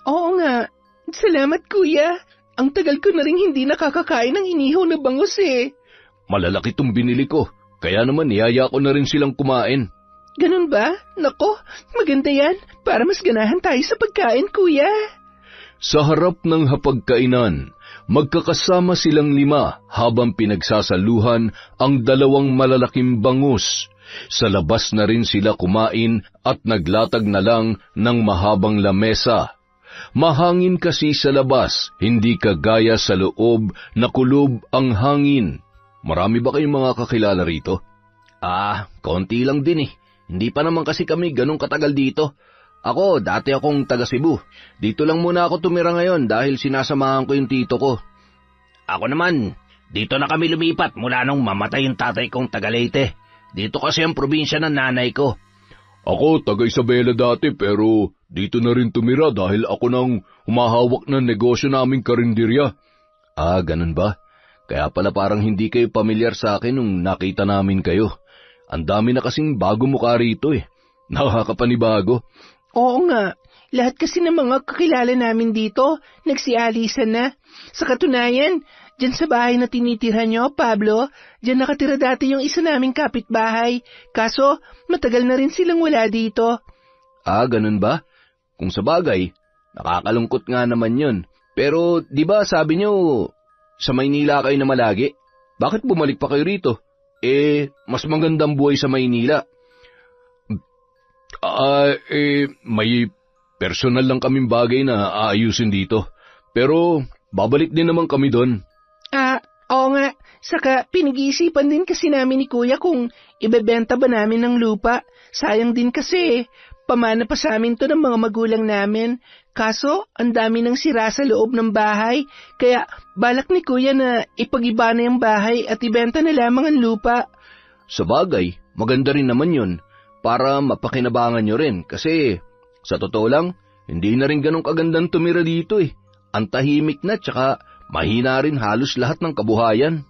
[SPEAKER 2] Oo nga. Salamat, kuya. Ang tagal ko na rin hindi nakakakain ng inihaw na bangus eh.
[SPEAKER 3] Malalaki tong binili ko. Kaya naman niyaya ko na rin silang kumain.
[SPEAKER 2] Ganun ba? Nako, maganda yan. Para mas ganahan tayo sa pagkain, kuya.
[SPEAKER 3] Sa harap ng hapagkainan, magkakasama silang 5 habang pinagsasaluhan ang 2 malalaking bangus. Sa labas na rin sila kumain at naglatag na lang ng mahabang lamesa. Mahangin kasi sa labas, hindi kagaya sa loob na kulob ang hangin. Marami ba kayong mga kakilala rito?
[SPEAKER 1] Konti lang din eh. Hindi pa naman kasi kami ganun katagal dito. Ako, dati akong taga Cebu. Dito lang muna ako tumira ngayon dahil sinasamahan ko yung tito ko. Ako naman, dito na kami lumipat mula nung mamatay yung tatay kong taga Leyte. Dito kasi ang probinsya ng nanay ko.
[SPEAKER 3] Ako, taga Isabela dati pero dito na rin tumira dahil ako nang humahawak ng negosyo naming karinderya.
[SPEAKER 1] Ganun ba? Kaya pala parang hindi kayo pamilyar sa akin nung nakita namin kayo. Ang dami na kasing bago mukha rito eh. Nakakapanibago.
[SPEAKER 2] Oo nga. Lahat kasi ng mga kakilala namin dito, nagsialisan na. Sa katunayan, dyan sa bahay na tinitira nyo, Pablo, dyan nakatira dati yung isa naming kapitbahay. Kaso, matagal na rin silang wala dito.
[SPEAKER 1] Ganun ba? Kung sa bagay, nakakalungkot nga naman yun. Pero, di ba sabi nyo, sa Maynila kayo na malagi? Bakit bumalik pa kayo rito? Mas magandang buhay sa Maynila.
[SPEAKER 3] May personal lang kaming bagay na aayusin dito. Pero, babalik din naman kami doon.
[SPEAKER 2] Oo nga. Saka, pinag-iisipan din kasi namin ni Kuya kung ibebenta ba namin ng lupa. Sayang din kasi, pamana pa sa amin to ng mga magulang namin. Kaso, ang dami nang sira sa loob ng bahay. Kaya, balak ni Kuya na ipag-iba na yung bahay at ibenta na lamang ang lupa.
[SPEAKER 1] Sa bagay, maganda rin naman yun. Para mapakinabangan nyo rin. Kasi, sa totoo lang, hindi na rin ganun kagandang tumira dito eh. Ang tahimik na tsaka mahina rin halos lahat ng kabuhayan.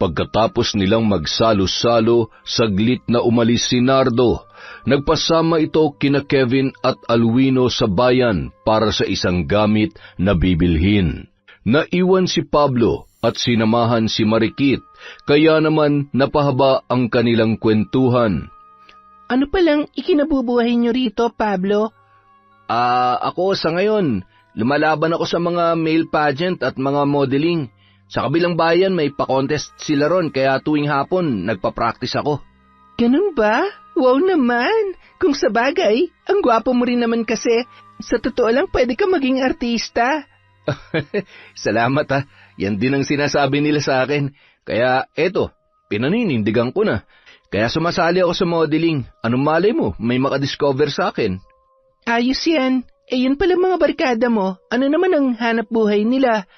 [SPEAKER 3] Pagkatapos nilang magsalo-salo, saglit na umalis si Nardo. Nagpasama ito kina Kevin at Alwino sa bayan para sa isang gamit na bibilhin. Naiwan si Pablo at sinamahan si Marikit, kaya naman napahaba ang kanilang kwentuhan.
[SPEAKER 2] Ano palang ikinabubuhay nyo rito, Pablo?
[SPEAKER 1] Ako sa ngayon, lumalaban ako sa mga male pageant at mga modeling. Sa kabilang bayan may pa-contest sila ron kaya tuwing hapon nagpa-practice ako.
[SPEAKER 2] Ganun ba? Wow naman! Kung sa bagay, ang gwapo mo rin naman kasi. Sa totoo lang pwede ka maging artista.
[SPEAKER 1] Salamat ha, yan din ang sinasabi nila sa akin. Kaya eto, pinaninindigan ko na. Kaya sumasali ako sa modeling. Anong malay mo, may makadiscover sa akin.
[SPEAKER 2] Ayos yan. Yun pala mga barkada mo. Ano naman ang hanap buhay nila?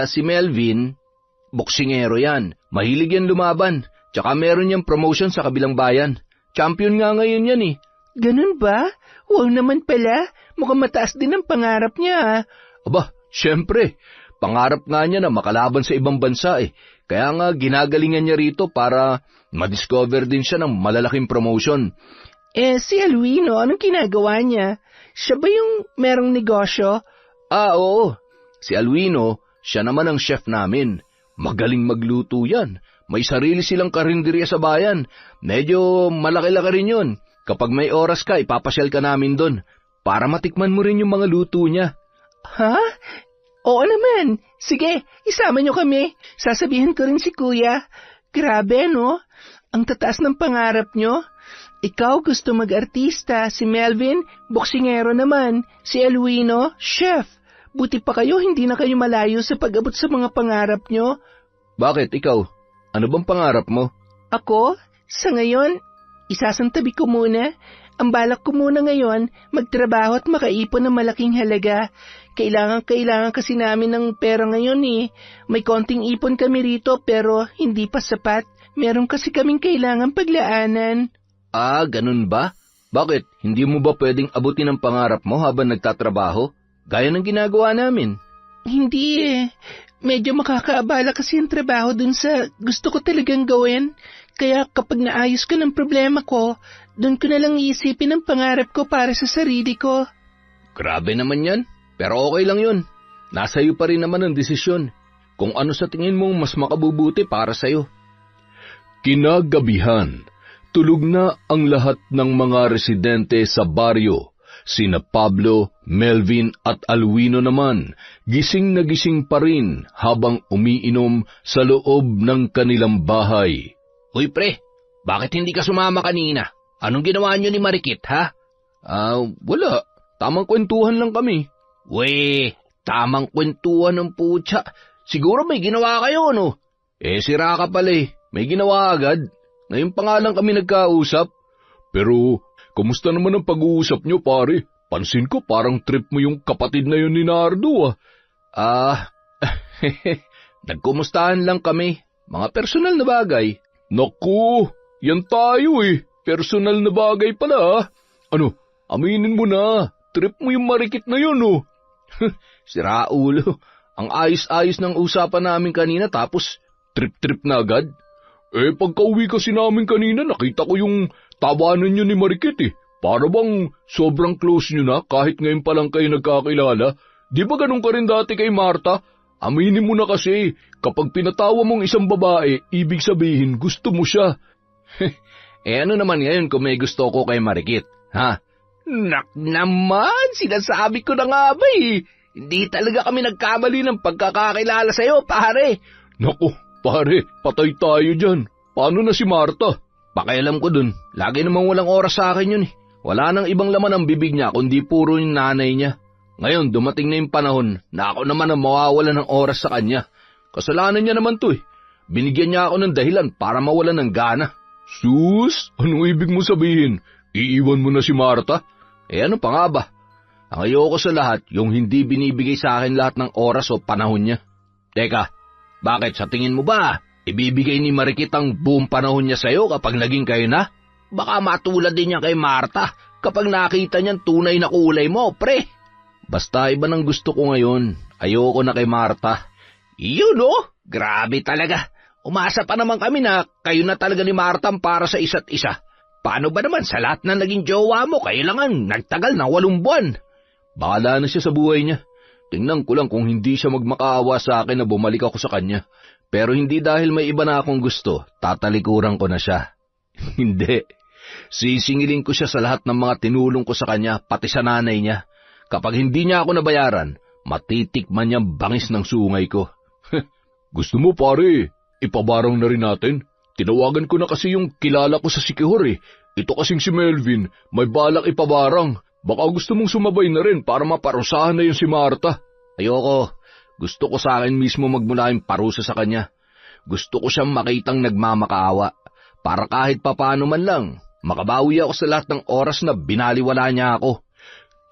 [SPEAKER 1] Si Melvin, boksingero yan. Mahilig yan lumaban. Tsaka meron niyang promotion sa kabilang bayan. Champion nga ngayon yan eh.
[SPEAKER 2] Ganun ba? Wow naman pala. Mukhang mataas din ang pangarap niya.
[SPEAKER 1] Aba, syempre. Pangarap nga niya na makalaban sa ibang bansa eh. Kaya nga ginagalingan niya rito para madiscover din siya ng malalaking promotion.
[SPEAKER 2] Si Alwino, anong ginagawa niya? Siya ba yung merong negosyo?
[SPEAKER 1] Oo. Si Alwino, siya naman ang chef namin. Magaling magluto yan.
[SPEAKER 3] May sarili silang karinderya sa bayan. Medyo malaki-laki rin yun. Kapag may oras ka, ipapasyal ka namin doon para matikman mo rin yung mga luto niya.
[SPEAKER 2] Ha? Oo naman. Sige, isama niyo kami. Sasabihin ko rin si Kuya. Grabe, no? Ang tataas ng pangarap niyo. Ikaw gusto mag-artista, si Melvin, boksingero naman, si Elwino, chef. Buti pa kayo, hindi na kayo malayo sa pag-abot sa mga pangarap niyo.
[SPEAKER 3] Bakit, ikaw? Ano bang pangarap mo?
[SPEAKER 2] Ako, sa ngayon, isasantabi ko muna. Ang balak ko muna ngayon, magtrabaho at makaipon ng malaking halaga. Kailangan kasi namin ng pera ngayon eh. May konting ipon kami rito pero hindi pa sapat. Meron kasi kaming kailangan paglaanan.
[SPEAKER 3] Ah, ganun ba? Bakit? Hindi mo ba pwedeng abutin ang pangarap mo habang nagtatrabaho? Gaya ng ginagawa namin.
[SPEAKER 2] Hindi eh. Medyo makakaabala kasi ang trabaho dun sa gusto ko talagang gawin. Kaya kapag naayos ko ng problema ko, dun ko na lang iisipin ang pangarap ko para sa sarili ko.
[SPEAKER 3] Grabe naman yan. Pero okay lang yun. Nasa iyo pa rin naman ang desisyon. Kung ano sa tingin mong mas makabubuti para sa'yo. Kinagabihan, tulog na ang lahat ng mga residente sa baryo. Sina Pablo, Melvin at Alwino naman, gising na gising pa rin habang umiinom sa loob ng kanilang bahay.
[SPEAKER 1] Uy pre, bakit hindi ka sumama kanina? Anong ginawa niyo ni Marikit, ha?
[SPEAKER 3] Wala. Tamang kwentuhan lang kami.
[SPEAKER 1] We, tamang kwentuhan ng putya. Siguro may ginawa kayo, no?
[SPEAKER 3] Sira ka pala eh. May ginawa agad. Ngayon pa nga lang kami nagkausap. Pero, kumusta naman ang pag-uusap nyo, pare? Pansin ko parang trip mo yung kapatid na yun ni Nardo,
[SPEAKER 1] Nagkumustahan lang kami. Mga personal na bagay.
[SPEAKER 3] Naku, yan tayo eh. Personal na bagay pala, Ano, aminin mo na. Trip mo yung Marikit na yun,
[SPEAKER 1] Sira ulo. Ang ayos-ayos ng usapan namin kanina tapos
[SPEAKER 3] trip-trip na agad. Pagka-uwi kasi namin kanina, nakita ko yung tawanan nyo ni Marikit eh. Para bang sobrang close nyo na kahit ngayon pa lang kayo nagkakilala. Di ba ganun ka rin dati kay Marta? Aminin mo na kasi, kapag pinatawa mong isang babae, ibig sabihin gusto mo siya.
[SPEAKER 1] ano naman ngayon kung may gusto ko kay Marikit, ha? Nak naman, sinasabi ko na nga ba eh. Hindi talaga kami nagkamali ng pagkakakilala sa'yo, pare.
[SPEAKER 3] Naku, pare, patay tayo dyan. Paano na si Marta?
[SPEAKER 1] Pakialam ko dun, lagi namang walang oras sa akin yun eh. Wala nang ibang laman ang bibig niya kundi puro yung nanay niya. Ngayon, dumating na yung panahon na ako naman ang mawawala ng oras sa kanya. Kasalanan niya naman to eh. Binigyan niya ako ng dahilan para mawala ng gana.
[SPEAKER 3] Sus, anong ibig mo sabihin? Iiwan mo na si Marta?
[SPEAKER 1] Ano pa nga ba? Ang ayoko sa lahat, yung hindi binibigay sa akin lahat ng oras o panahon niya. Teka, bakit sa tingin mo ba, ibibigay ni Marikit ang buong panahon niya sa'yo kapag naging kayo na? Baka matulad din niya kay Marta kapag nakita niyan tunay na kulay mo, pre. Basta iba ng gusto ko ngayon, ayoko na kay Marta. Iyon grabe talaga. Umasa pa naman kami na kayo na talaga ni Marta para sa isa't isa. Paano ba naman sa lahat na naging jowa mo, kailangan nagtagal ng 8 buwan?
[SPEAKER 3] Bahala na siya sa buhay niya. Tingnan ko lang kung hindi siya magmakaawa sa akin na bumalik ako sa kanya. Pero hindi dahil may iba na akong gusto, tatalikuran ko na siya. Hindi. Sisingilin ko siya sa lahat ng mga tinulong ko sa kanya, pati sa nanay niya. Kapag hindi niya ako nabayaran, matitikman niya bangis ng sungay ko. Gusto mo pare, ipabarang na rin natin. Tinawagan ko na kasi yung kilala ko sa Sikihor eh. Ito kasing si Melvin, may balak ipabarang. Baka gusto mong sumabay na rin para maparusahan na yun si Marta.
[SPEAKER 1] Ayoko. Gusto ko sa akin mismo magmula yung parusa sa kanya. Gusto ko siyang makitang nagmamakaawa. Para kahit papaano man lang, makabawi ako sa lahat ng oras na binaliwala niya ako.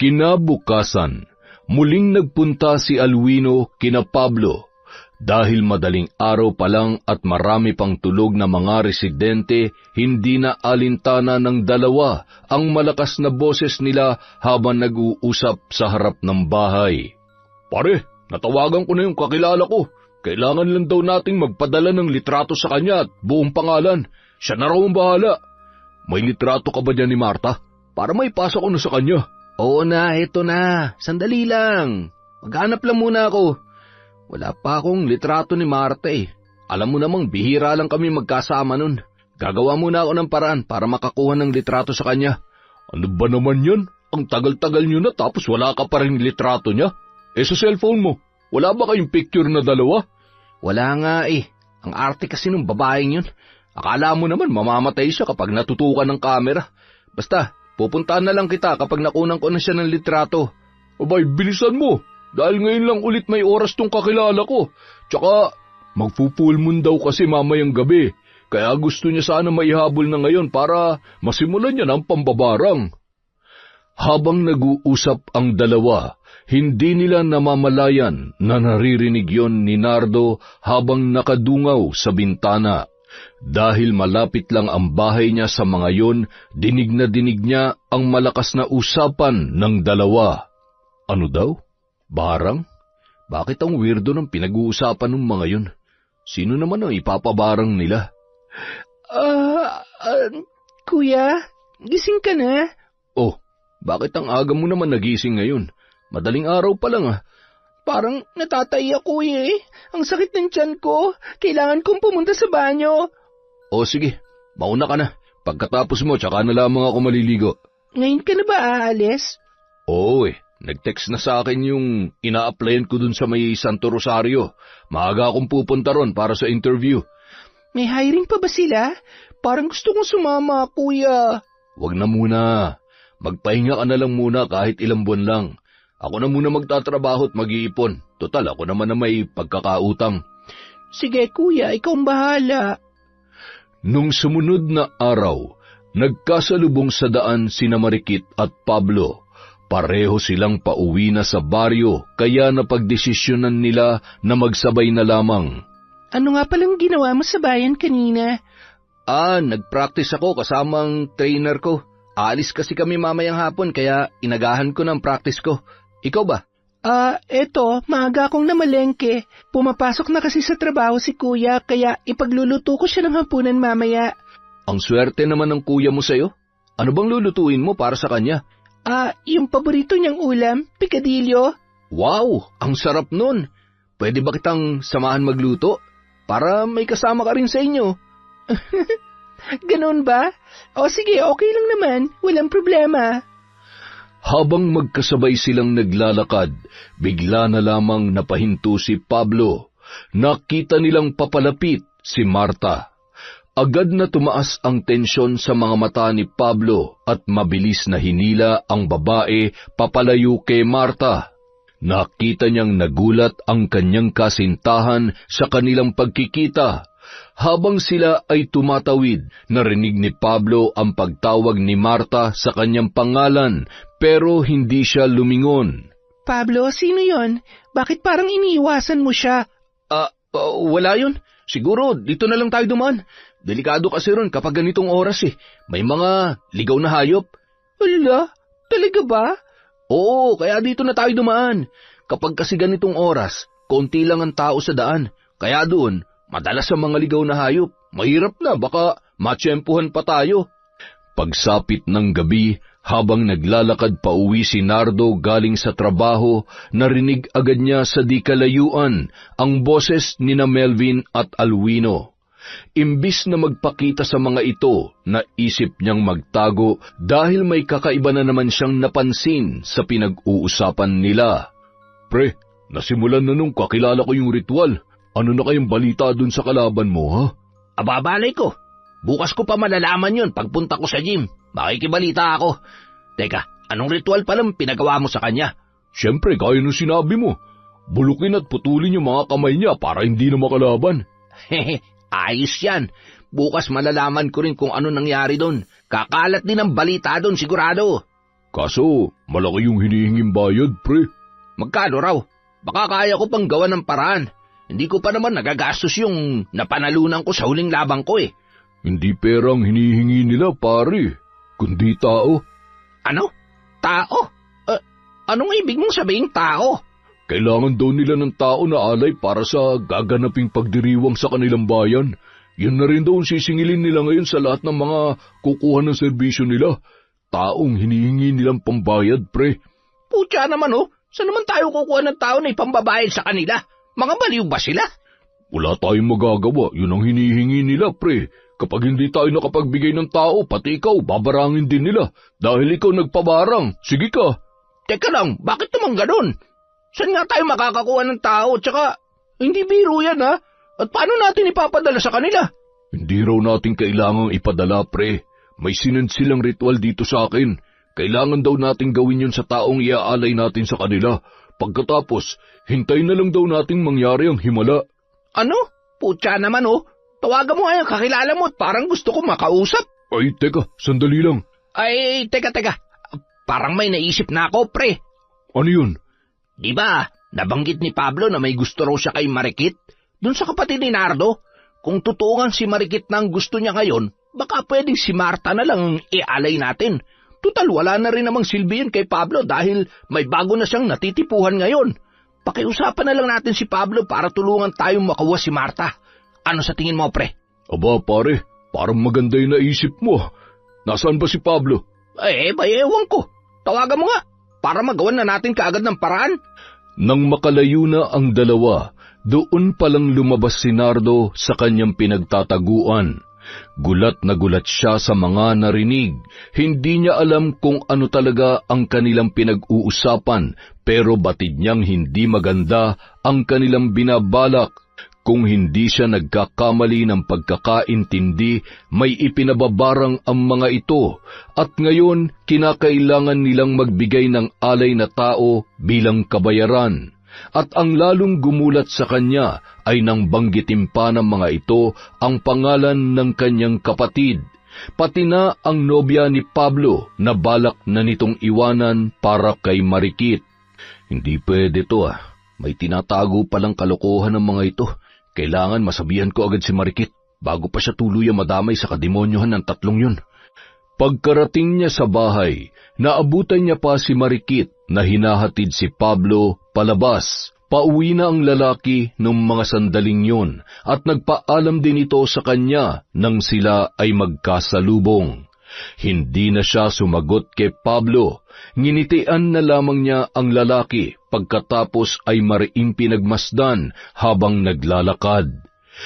[SPEAKER 3] Kinabukasan, muling nagpunta si Alwino kina Pablo. Dahil madaling araw pa lang at marami pang tulog na mga residente, hindi na alintana ng dalawa ang malakas na boses nila habang nag-uusap sa harap ng bahay. Pare, natawagan ko na yung kakilala ko. Kailangan lang daw nating magpadala ng litrato sa kanya at buong pangalan. Siya na raw ang bahala. May litrato ka ba dyan ni Marta? Para may pasa ko na sa kanya.
[SPEAKER 1] Oo na, eto na. Sandali lang. Maghanap lang muna ako. Wala pa akong litrato ni Marta eh. Alam mo namang bihira lang kami magkasama nun. Gagawa muna ako ng paraan para makakuha ng litrato sa kanya.
[SPEAKER 3] Ano ba naman yan? Ang tagal-tagal nyo na tapos wala ka pa rin litrato niya? Sa cellphone mo, wala ba kayong picture na dalawa?
[SPEAKER 1] Wala nga eh. Ang arte kasi ng babaeng yun. Akala mo naman mamamatay siya kapag natutukan ng kamera. Basta, pupuntahan na lang kita kapag nakunan ko na siya ng litrato.
[SPEAKER 3] Abay, bilisan mo. Dahil ngayon lang ulit may oras tong kakilala ko. Tsaka, magpo-full moon daw kasi mamayang gabi. Kaya gusto niya sana maihabol na ngayon para masimulan niya ng pambabarang. Habang nag-uusap ang dalawa, hindi nila namamalayan na naririnig yon ni Nardo habang nakadungaw sa bintana. Dahil malapit lang ang bahay niya sa mga yon, dinig na dinig niya ang malakas na usapan ng dalawa. Ano daw? Barang? Bakit ang weirdo ng pinag-uusapan ng mga yon? Sino naman ang ipapabarang nila?
[SPEAKER 2] Kuya, gising ka na?
[SPEAKER 3] Oh, bakit ang aga mo naman nagising ngayon? Madaling araw pa lang ah.
[SPEAKER 2] Parang natatay ako eh. Ang sakit ng tiyan ko. Kailangan kong pumunta sa banyo.
[SPEAKER 3] O sige, mauna ka na. Pagkatapos mo, tsaka na lamang ako maliligo.
[SPEAKER 2] Ngayon ka na ba aalis?
[SPEAKER 3] Oo nag-text na sa akin yung ina-applyan ko dun sa may Santo Rosario. Maaga akong pupunta ron para sa interview.
[SPEAKER 2] May hiring pa ba sila? Parang gusto kong sumama, kuya.
[SPEAKER 3] Wag na muna. Magpahinga ka na lang muna kahit ilang buwan lang. Ako na muna magtatrabaho at mag-iipon. Total, ako naman na may pagkakautang.
[SPEAKER 2] Sige kuya, ikaw ang bahala.
[SPEAKER 3] Nung sumunod na araw, nagkasalubong sa daan sina Marikit at Pablo. Pareho silang pauwi na sa baryo, kaya napagdesisyonan nila na magsabay na lamang.
[SPEAKER 2] Ano nga palang ginawa mo sa bayan kanina?
[SPEAKER 1] Nag-practice ako kasamang trainer ko. Aalis kasi kami mamayang hapon kaya inagahan ko ng practice ko. Ikaw ba?
[SPEAKER 2] Eto, maaga akong namalengke. Pumapasok na kasi sa trabaho si kuya kaya ipagluluto ko siya ng hapunan mamaya.
[SPEAKER 1] Ang swerte naman ng kuya mo sa'yo. Ano bang lulutuin mo para sa kanya?
[SPEAKER 2] Yung paborito niyang ulam, pikadilyo.
[SPEAKER 1] Wow, ang sarap nun. Pwede ba kitang samahan magluto? Para may kasama ka rin sa inyo.
[SPEAKER 2] Ganun ba? O sige, okay lang naman. Walang problema.
[SPEAKER 3] Habang magkasabay silang naglalakad, bigla na lamang napahinto si Pablo. Nakita nilang papalapit si Marta. Agad na tumaas ang tensyon sa mga mata ni Pablo at mabilis na hinila ang babae papalayo kay Marta. Nakita niyang nagulat ang kanyang kasintahan sa kanilang pagkikita. Habang sila ay tumatawid, narinig ni Pablo ang pagtawag ni Marta sa kanyang pangalan, pero hindi siya lumingon.
[SPEAKER 2] Pablo, sino yon? Bakit parang iniiwasan mo siya?
[SPEAKER 1] Wala yun. Siguro, dito na lang tayo dumaan. Delikado kasi ron kapag ganitong oras eh. May mga ligaw na hayop.
[SPEAKER 2] Hala, talaga ba?
[SPEAKER 1] Oo, kaya dito na tayo dumaan. Kapag kasi ganitong oras, konti lang ang tao sa daan. Kaya doon, madalas ang mga ligaw na hayop. Mahirap na, baka matsyempuhan pa tayo.
[SPEAKER 3] Pagsapit ng gabi, habang naglalakad pa uwi si Nardo galing sa trabaho, narinig agad niya sa di kalayuan ang boses ni na Melvin at Alwino. Imbis na magpakita sa mga ito, naisip niyang magtago dahil may kakaiba na naman siyang napansin sa pinag-uusapan nila. Pre, nasimulan na nung kakilala ko yung ritual. Ano na kayong balita dun sa kalaban mo, ha?
[SPEAKER 1] Ababalay ko. Bukas ko pa malalaman yun pagpunta ko sa gym. Makikibalita ako. Teka, anong ritual palang pinagawa mo sa kanya?
[SPEAKER 3] Siyempre, gaya nung sinabi mo. Bulukin at putulin yung mga kamay niya para hindi na makalaban.
[SPEAKER 1] Hehe, ayos yan. Bukas malalaman ko rin kung ano nangyari doon. Kakalat din ang balita doon, sigurado.
[SPEAKER 3] Kaso, malaki yung hinihinging bayad, pre.
[SPEAKER 1] Magkano raw? Baka kaya ko pang gawa ng paraan. Hindi ko pa naman nagagastos yung napanalunan ko sa huling labang ko eh.
[SPEAKER 3] Hindi perang hinihingi nila, pare, kundi tao.
[SPEAKER 1] Ano? Tao? Anong ibig mong sabihin tao?
[SPEAKER 3] Kailangan daw nila ng tao na alay para sa gaganaping pagdiriwang sa kanilang bayan. Yun na rin daw ang sisingilin nila ngayon sa lahat ng mga kukuha ng serbisyo nila. Taong hinihingi nilang pambayad, pre.
[SPEAKER 1] Putya naman oh, saan naman tayo kukuha ng tao na ipambabayad sa kanila? Mga baliw ba sila?
[SPEAKER 3] Wala tayong magagawa, yun ang hinihingi nila, pre. Kapag hindi tayo nakapagbigay ng tao, pati ikaw, babarangin din nila. Dahil ikaw nagpabarang, sige ka.
[SPEAKER 1] Teka lang, bakit naman ganun? Saan nga tayo makakakuha ng tao? Tsaka, hindi biro yan ha? At paano natin ipapadala sa kanila?
[SPEAKER 3] Hindi raw natin kailangang ipadala, pre. May sinend silang ritual dito sa akin. Kailangan daw nating gawin yun sa taong iaalay natin sa kanila. Pagkatapos, hintay na lang daw nating mangyari ang himala.
[SPEAKER 1] Ano? Putya naman oh. Tawagan mo nga yung kakilala mo at parang gusto ko makausap.
[SPEAKER 3] Ay, teka, sandali lang.
[SPEAKER 1] Ay, teka. Parang may naisip na ako, pre.
[SPEAKER 3] Ano yun?
[SPEAKER 1] Di ba, nabanggit ni Pablo na may gusto raw siya kay Marikit? Doon sa kapatid ni Nardo. Kung tutuungan si Marikit na ang gusto niya ngayon, baka pwedeng si Marta na lang ang ialay natin. Tutal, wala na rin namang silbi yun kay Pablo dahil may bago na siyang natitipuhan ngayon. Pakiusapan na lang natin si Pablo para tulungan tayong makuha si Marta. Ano sa tingin mo, pre?
[SPEAKER 3] Aba, pare, parang maganda yung naisip mo. Nasaan ba si Pablo?
[SPEAKER 1] Ewan ko. Tawagan mo nga para magawan na natin kaagad ng paraan.
[SPEAKER 3] Nang makalayo na ang dalawa, doon palang lumabas si Nardo sa kanyang pinagtataguan. Gulat na gulat siya sa mga narinig. Hindi niya alam kung ano talaga ang kanilang pinag-uusapan, pero batid niyang hindi maganda ang kanilang binabalak. Kung hindi siya nagkakamali ng pagkakaintindi, may ipinababarang ang mga ito, at ngayon kinakailangan nilang magbigay ng alay na tao bilang kabayaran. At ang lalong gumulat sa kanya ay nang banggitin pa ng mga ito ang pangalan ng kanyang kapatid, pati na ang nobya ni Pablo na balak na nitong iwanan para kay Marikit. Hindi pwede to May tinatago palang kalokohan ng mga ito. Kailangan masabihan ko agad si Marikit bago pa siya tuluyang madamay sa kademonyohan ng tatlong yun. Pagkarating niya sa bahay, naabutan niya pa si Marikit na hinahatid si Pablo palabas. Pauwi na ang lalaki nung mga sandaling yun at nagpaalam din ito sa kanya nang sila ay magkasalubong. Hindi na siya sumagot kay Pablo. Nginitian na lamang niya ang lalaki pagkatapos ay mariing pinagmasdan habang naglalakad.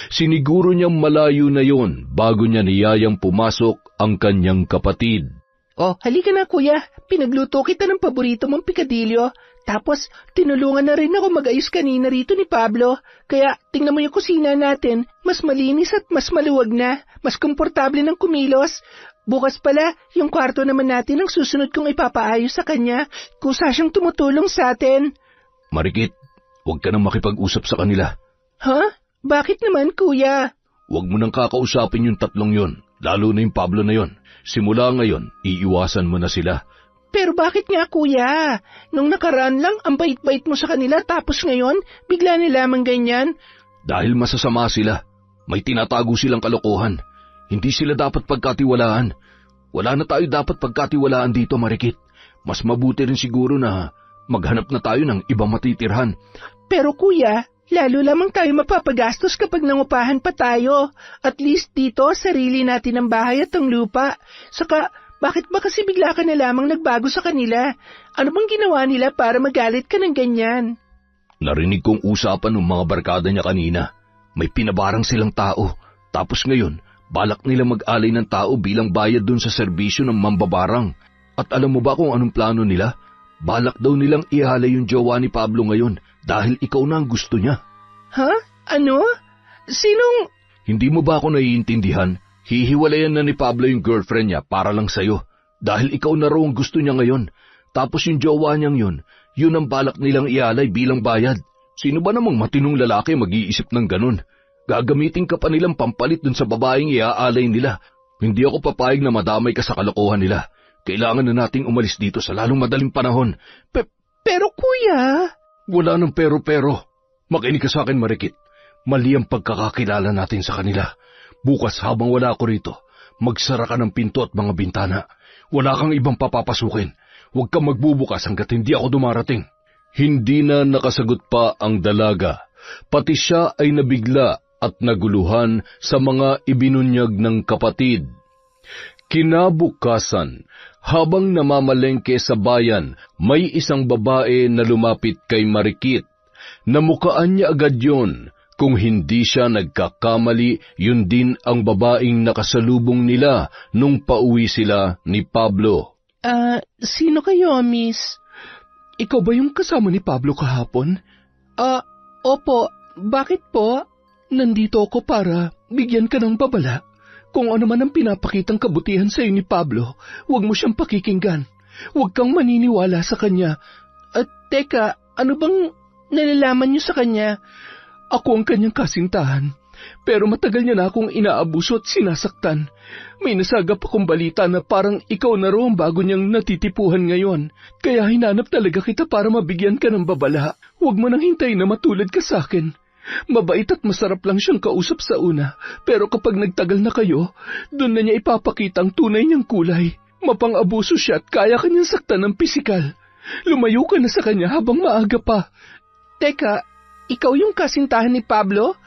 [SPEAKER 3] Siniguro niyang malayo na yon bago niya niyayang pumasok ang kanyang kapatid.
[SPEAKER 2] Oh, halika na kuya. Pinagluto kita ng paborito mong pikadilyo. Tapos, tinulungan na rin ako mag-ayos kanina rito ni Pablo. Kaya, tingnan mo yung kusina natin. Mas malinis at mas maluwag na. Mas komportable ng kumilos. Bukas pala, yung kwarto naman natin ang susunod kong ipapaayos sa kanya. Kusa siyang tumutulong sa atin.
[SPEAKER 3] Marikit, huwag ka nang makipag-usap sa kanila.
[SPEAKER 2] Ha? Bakit naman, kuya?
[SPEAKER 3] Huwag mo nang kakausapin yung tatlong yon, lalo na yung Pablo na yon. Simula ngayon, iiwasan mo na sila.
[SPEAKER 2] Pero bakit nga, kuya? Nung nakaraan lang, ang bait-bait mo sa kanila, tapos ngayon, bigla nilamang ganyan.
[SPEAKER 3] Dahil masasama sila. May tinatago silang kalokohan. Hindi sila dapat pagkatiwalaan. Wala na tayo dapat pagkatiwalaan dito, Marikit. Mas mabuti rin siguro na maghanap na tayo ng ibang matitirhan.
[SPEAKER 2] Pero kuya, lalo lamang tayo mapapagastos kapag nangupahan pa tayo. At least dito, sarili natin ang bahay at ang lupa. Saka, bakit ba kasi bigla ka na lamang nagbago sa kanila? Ano bang ginawa nila para magalit ka ng ganyan?
[SPEAKER 3] Narinig kong usapan ng mga barkada niya kanina. May pinabarang silang tao. Tapos ngayon, balak nila mag-alay ng tao bilang bayad dun sa serbisyo ng mambabarang. At alam mo ba kung anong plano nila? Balak daw nilang ihalay yung jowa ni Pablo ngayon dahil ikaw na ang gusto niya.
[SPEAKER 2] Ha? Ano? Sinong...
[SPEAKER 3] Hindi mo ba ako naiintindihan? Hihiwalayan na ni Pablo yung girlfriend niya para lang sa'yo. Dahil ikaw na raw ang gusto niya ngayon. Tapos yung jowa niyang yun ang balak nilang ihalay bilang bayad. Sino ba namang matinong lalaki mag-iisip ng ganun? Gagamitin ka pa nilang pampalit dun sa babaeng iaalay nila. Hindi ako papayag na madamay ka sa kalokohan nila. Kailangan na nating umalis dito sa lalong madaling panahon.
[SPEAKER 2] Pero kuya...
[SPEAKER 3] Wala nang pero-pero. Makinig ka sa akin, Marikit. Mali ang pagkakakilala natin sa kanila. Bukas habang wala ako rito, magsara ka ng pinto at mga bintana. Wala kang ibang papapasukin. Huwag kang magbubukas hanggat hindi ako dumarating. Hindi na nakasagot pa ang dalaga. Pati siya ay nabigla at naguluhan sa mga ibinunyag ng kapatid. Kinabukasan, habang namamalengke sa bayan, may isang babae na lumapit kay Marikit. Namukaan niya agad yon, Kung hindi siya nagkakamali, yun din ang babaeng nakasalubong nila nung pauwi sila ni Pablo.
[SPEAKER 2] Sino kayo, miss?
[SPEAKER 1] Ikaw ba yung kasama ni Pablo kahapon?
[SPEAKER 2] Opo. Bakit po?
[SPEAKER 1] Nandito ako para bigyan ka ng babala. Kung ano man ang pinapakitang kabutihan sa iyo ni Pablo, huwag mo siyang pakikinggan. Huwag kang maniniwala sa kanya.
[SPEAKER 2] Teka, ano bang nalalaman niyo sa kanya?
[SPEAKER 1] Ako ang kanyang kasintahan, pero matagal niya na akong inaabuso at sinasaktan. May nasagap akong balita na parang ikaw na raw ang bago niyang natitipuhan ngayon. Kaya hinanap talaga kita para mabigyan ka ng babala. Huwag mo nang hintayin na matulad ka sa akin. Mabait at masarap lang siyang kausap sa una, pero kapag nagtagal na kayo, doon na niya ipapakita ang tunay niyang kulay. Mapang-abuso siya at kaya kanyang saktan ng pisikal. Lumayo ka na sa kanya habang maaga pa.
[SPEAKER 2] Teka, ikaw yung kasintahan ni Pablo?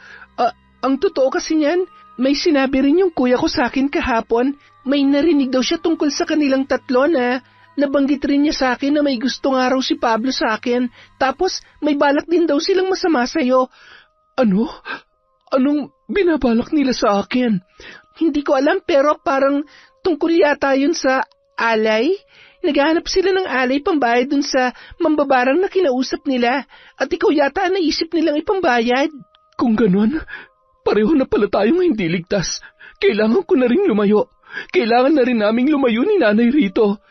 [SPEAKER 2] Ang totoo kasi niyan, may sinabi rin yung kuya ko sa akin kahapon. May narinig daw siya tungkol sa kanilang tatlo na nabanggit rin niya sa akin na may gusto nga raw si Pablo sa akin. Tapos may balak din daw silang masama sa'yo.
[SPEAKER 1] Ano? Anong binabalak nila sa akin?
[SPEAKER 2] Hindi ko alam pero parang tungkol yata yun sa alay. Naghahanap sila ng alay pambayad dun sa mambabarang na kinausap nila at ikaw yata naisip nilang ipambayad.
[SPEAKER 1] Kung ganon, pareho na pala tayong hindi ligtas. Kailangan ko na rin lumayo. Kailangan na rin naming lumayo ni Nanay rito.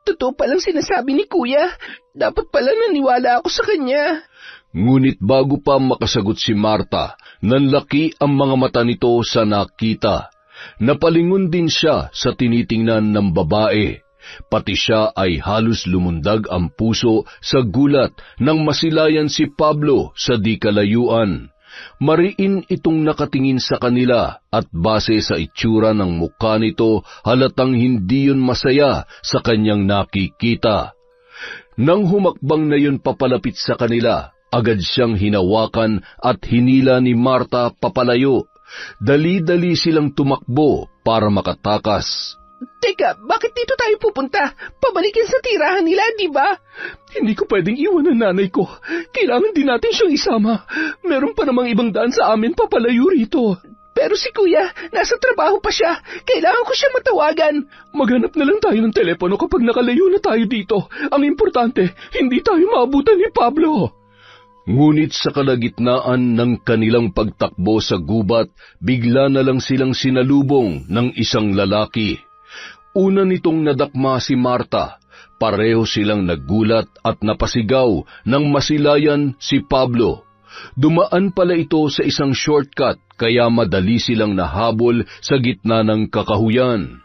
[SPEAKER 2] Totoo palang sinasabi ni Kuya. Dapat pala naniwala ako sa kanya.
[SPEAKER 3] Ngunit bago pa makasagot si Marta, nanlaki ang mga mata nito sa nakita. Napalingon din siya sa tinitingnan ng babae. Pati siya ay halos lumundag ang puso sa gulat nang masilayan si Pablo sa di kalayuan. Mariin itong nakatingin sa kanila at base sa itsura ng mukha nito halatang hindi yun masaya sa kanyang nakikita. Nang humakbang na yun papalapit sa kanila, agad siyang hinawakan at hinila ni Marta papalayo. Dali-dali silang tumakbo para makatakas.
[SPEAKER 2] Teka, bakit dito tayo pupunta? Pabalikin sa tirahan nila, di ba?
[SPEAKER 1] Hindi ko pwedeng iwan ang nanay ko. Kailangan din natin siyang isama. Meron pa namang ibang daan sa amin papalayo rito.
[SPEAKER 2] Pero si Kuya, nasa trabaho pa siya. Kailangan ko siya matawagan.
[SPEAKER 1] Maghanap na lang tayo ng telepono kapag nakalayo na tayo dito. Ang importante, hindi tayo maabutan ni Pablo.
[SPEAKER 3] Ngunit sa kalagitnaan ng kanilang pagtakbo sa gubat, bigla na lang silang sinalubong ng isang lalaki. Una nitong nadakma si Marta. Pareho silang nagulat at napasigaw nang masilayan si Pablo. Dumaan pala ito sa isang shortcut kaya madali silang nahabol sa gitna ng kakahuyan.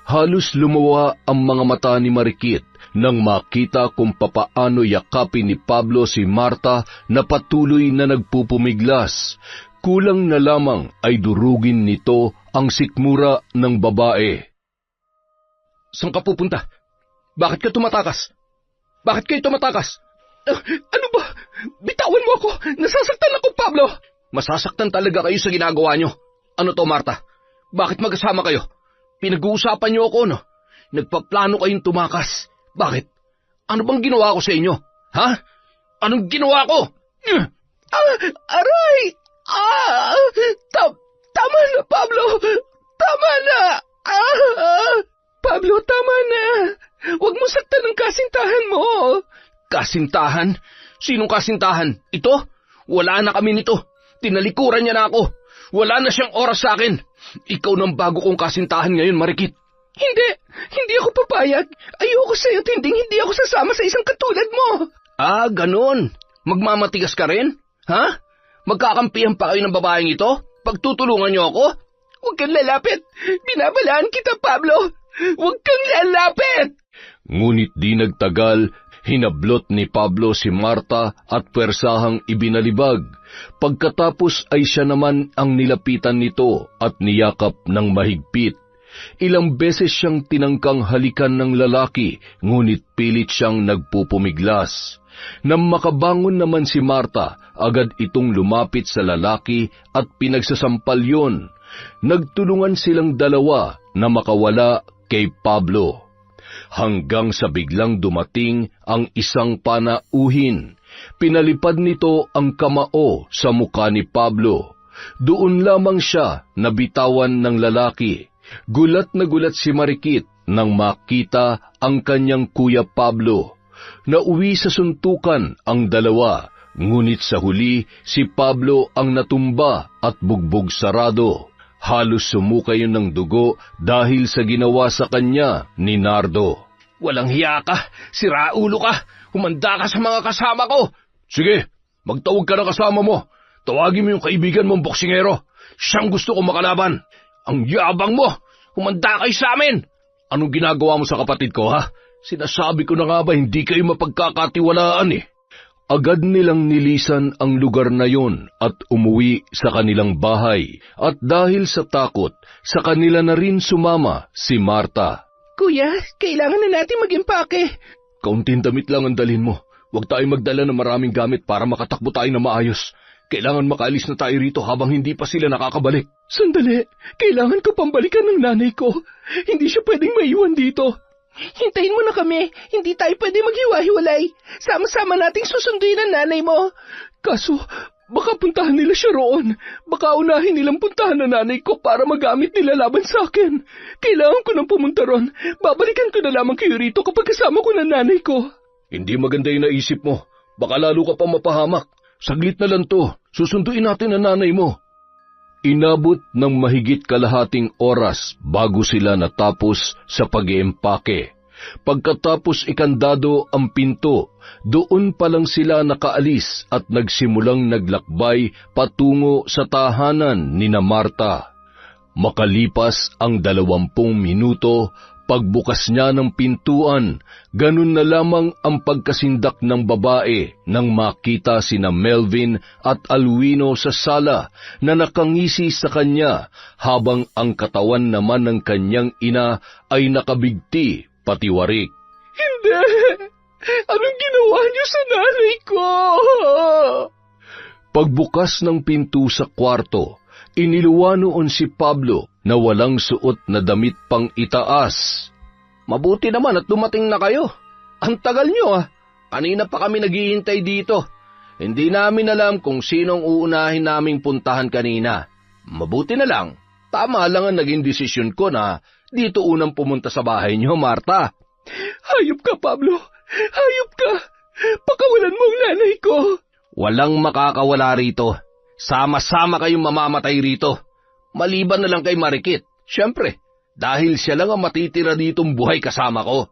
[SPEAKER 3] Halos lumawa ang mga mata ni Marikit nang makita kung papaano yakapin ni Pablo si Marta na patuloy na nagpupumiglas. Kulang na lamang ay durugin nito ang sikmura ng babae.
[SPEAKER 1] Saan ka pupunta? Bakit ka tumatakas? Bakit kayo tumatakas?
[SPEAKER 2] Ano ba? Bitawan mo ako! Nasasaktan ako, Pablo!
[SPEAKER 1] Masasaktan talaga kayo sa ginagawa nyo. Ano to, Marta? Bakit magkasama kayo? Pinag-uusapan nyo ako, no? Nagpaplano kayong tumakas. Bakit? Ano bang ginawa ko sa inyo? Ha? Anong ginawa ko?
[SPEAKER 2] Aray! Tama na, Pablo! Tama na! Pablo, tama na! Huwag mo saktan ang kasintahan mo!
[SPEAKER 1] Kasintahan? Sinong kasintahan? Ito? Wala na kami nito. Tinalikuran niya na ako. Wala na siyang oras sa akin. Ikaw nang bago kong kasintahan ngayon, Marikit.
[SPEAKER 2] Hindi ako papayag. Ayoko sa'yo at hindi ako sasama sa isang katulad mo.
[SPEAKER 1] Ganon. Magmamatigas ka rin? Ha? Magkakampihan pa kayo ng babaeng ito? Pagtutulungan niyo ako?
[SPEAKER 2] Huwag kang lalapit. Binabalaan kita, Pablo. Huwag kang lalapit!
[SPEAKER 3] Ngunit di nagtagal, hinablot ni Pablo si Marta at pwersahang ibinalibag. Pagkatapos ay siya naman ang nilapitan nito at niyakap ng mahigpit. Ilang beses siyang tinangkang halikan ng lalaki, ngunit pilit siyang nagpupumiglas. Nang makabangon naman si Marta, agad itong lumapit sa lalaki at pinagsasampal yon. Nagtulungan silang dalawa na makawala kay Pablo. Hanggang sa biglang dumating ang isang panauhin. Pinalipad nito ang kamao sa muka ni Pablo. Doon lamang siya nabitawan ng lalaki. Gulat na gulat si Marikit nang makita ang kanyang kuya Pablo. Nauwi sa suntukan ang dalawa, ngunit sa huli si Pablo ang natumba at bugbog sarado. Halos sumukay yun ng dugo dahil sa ginawa sa kanya ni Nardo.
[SPEAKER 1] Walang hiya ka, siraulo ka, humanda ka sa mga kasama ko. Sige, magtawag ka ng kasama mo. Tawagin mo yung kaibigan mong boksingero. Siyang gusto ko makalaban. Ang yabang mo, humanda kayo sa amin. Anong ginagawa mo sa kapatid ko, ha? Sinasabi ko na nga ba hindi kayo mapagkakatiwalaan eh.
[SPEAKER 3] Agad nilang nilisan ang lugar na yon at umuwi sa kanilang bahay. At dahil sa takot, sa kanila na rin sumama si Marta.
[SPEAKER 2] Kuya, kailangan na natin mag-impake.
[SPEAKER 3] Kaunting damit lang ang dalhin mo. Huwag tayong magdala ng maraming gamit para makatakbo tayo na maayos. Kailangan makaalis na tayo rito habang hindi pa sila nakakabalik.
[SPEAKER 2] Sandali, kailangan ko pambalikan ng nanay ko. Hindi siya pwedeng maiwan dito. Hintayin mo na kami, hindi tayo pwede maghiwa-hiwalay. Sama-sama nating susunduin ang nanay mo. Kaso, baka puntahan nila siya roon. Baka unahin nilang puntahan ang nanay ko para magamit nila laban sa akin. Kailangan ko nang pumunta ron. Babalikan ko na lamang kayo rito kapag kasama ko ng nanay ko.
[SPEAKER 3] Hindi maganda yung naisip mo. Baka lalo ka pa mapahamak. Saglit na lang to. Susunduin natin ang nanay mo. Inabot ng mahigit kalahating oras bago sila natapos sa pag-iempake. Pagkatapos ikandado ang pinto, doon pa lang sila nakaalis at nagsimulang naglakbay patungo sa tahanan ni na Marta. Makalipas ang 20 minuto, pagbukas niya ng pintuan, ganun na lamang ang pagkasindak ng babae nang makita sina Melvin at Alwino sa sala na nakangisi sa kanya habang ang katawan naman ng kanyang ina ay nakabigti patiwarik.
[SPEAKER 2] Hindi! Anong ginawa niyo sa nanay ko?
[SPEAKER 3] Pagbukas ng pinto sa kwarto, iniluwa noon si Pablo na walang suot na damit pang itaas.
[SPEAKER 1] Mabuti naman at dumating na kayo. Ang tagal nyo Kanina pa kami naghihintay dito. Hindi namin alam kung sinong uunahin naming puntahan kanina. Mabuti na lang. Tama lang ang naging desisyon ko na dito unang pumunta sa bahay nyo, Marta.
[SPEAKER 2] Hayop ka, Pablo. Hayop ka. Pakawalan mo ang nanay ko.
[SPEAKER 1] Walang makakawala rito. Sama-sama kayong mamamatay rito. Maliban na lang kay Marikit. Siyempre, dahil siya lang ang matitira ditong buhay kasama ko.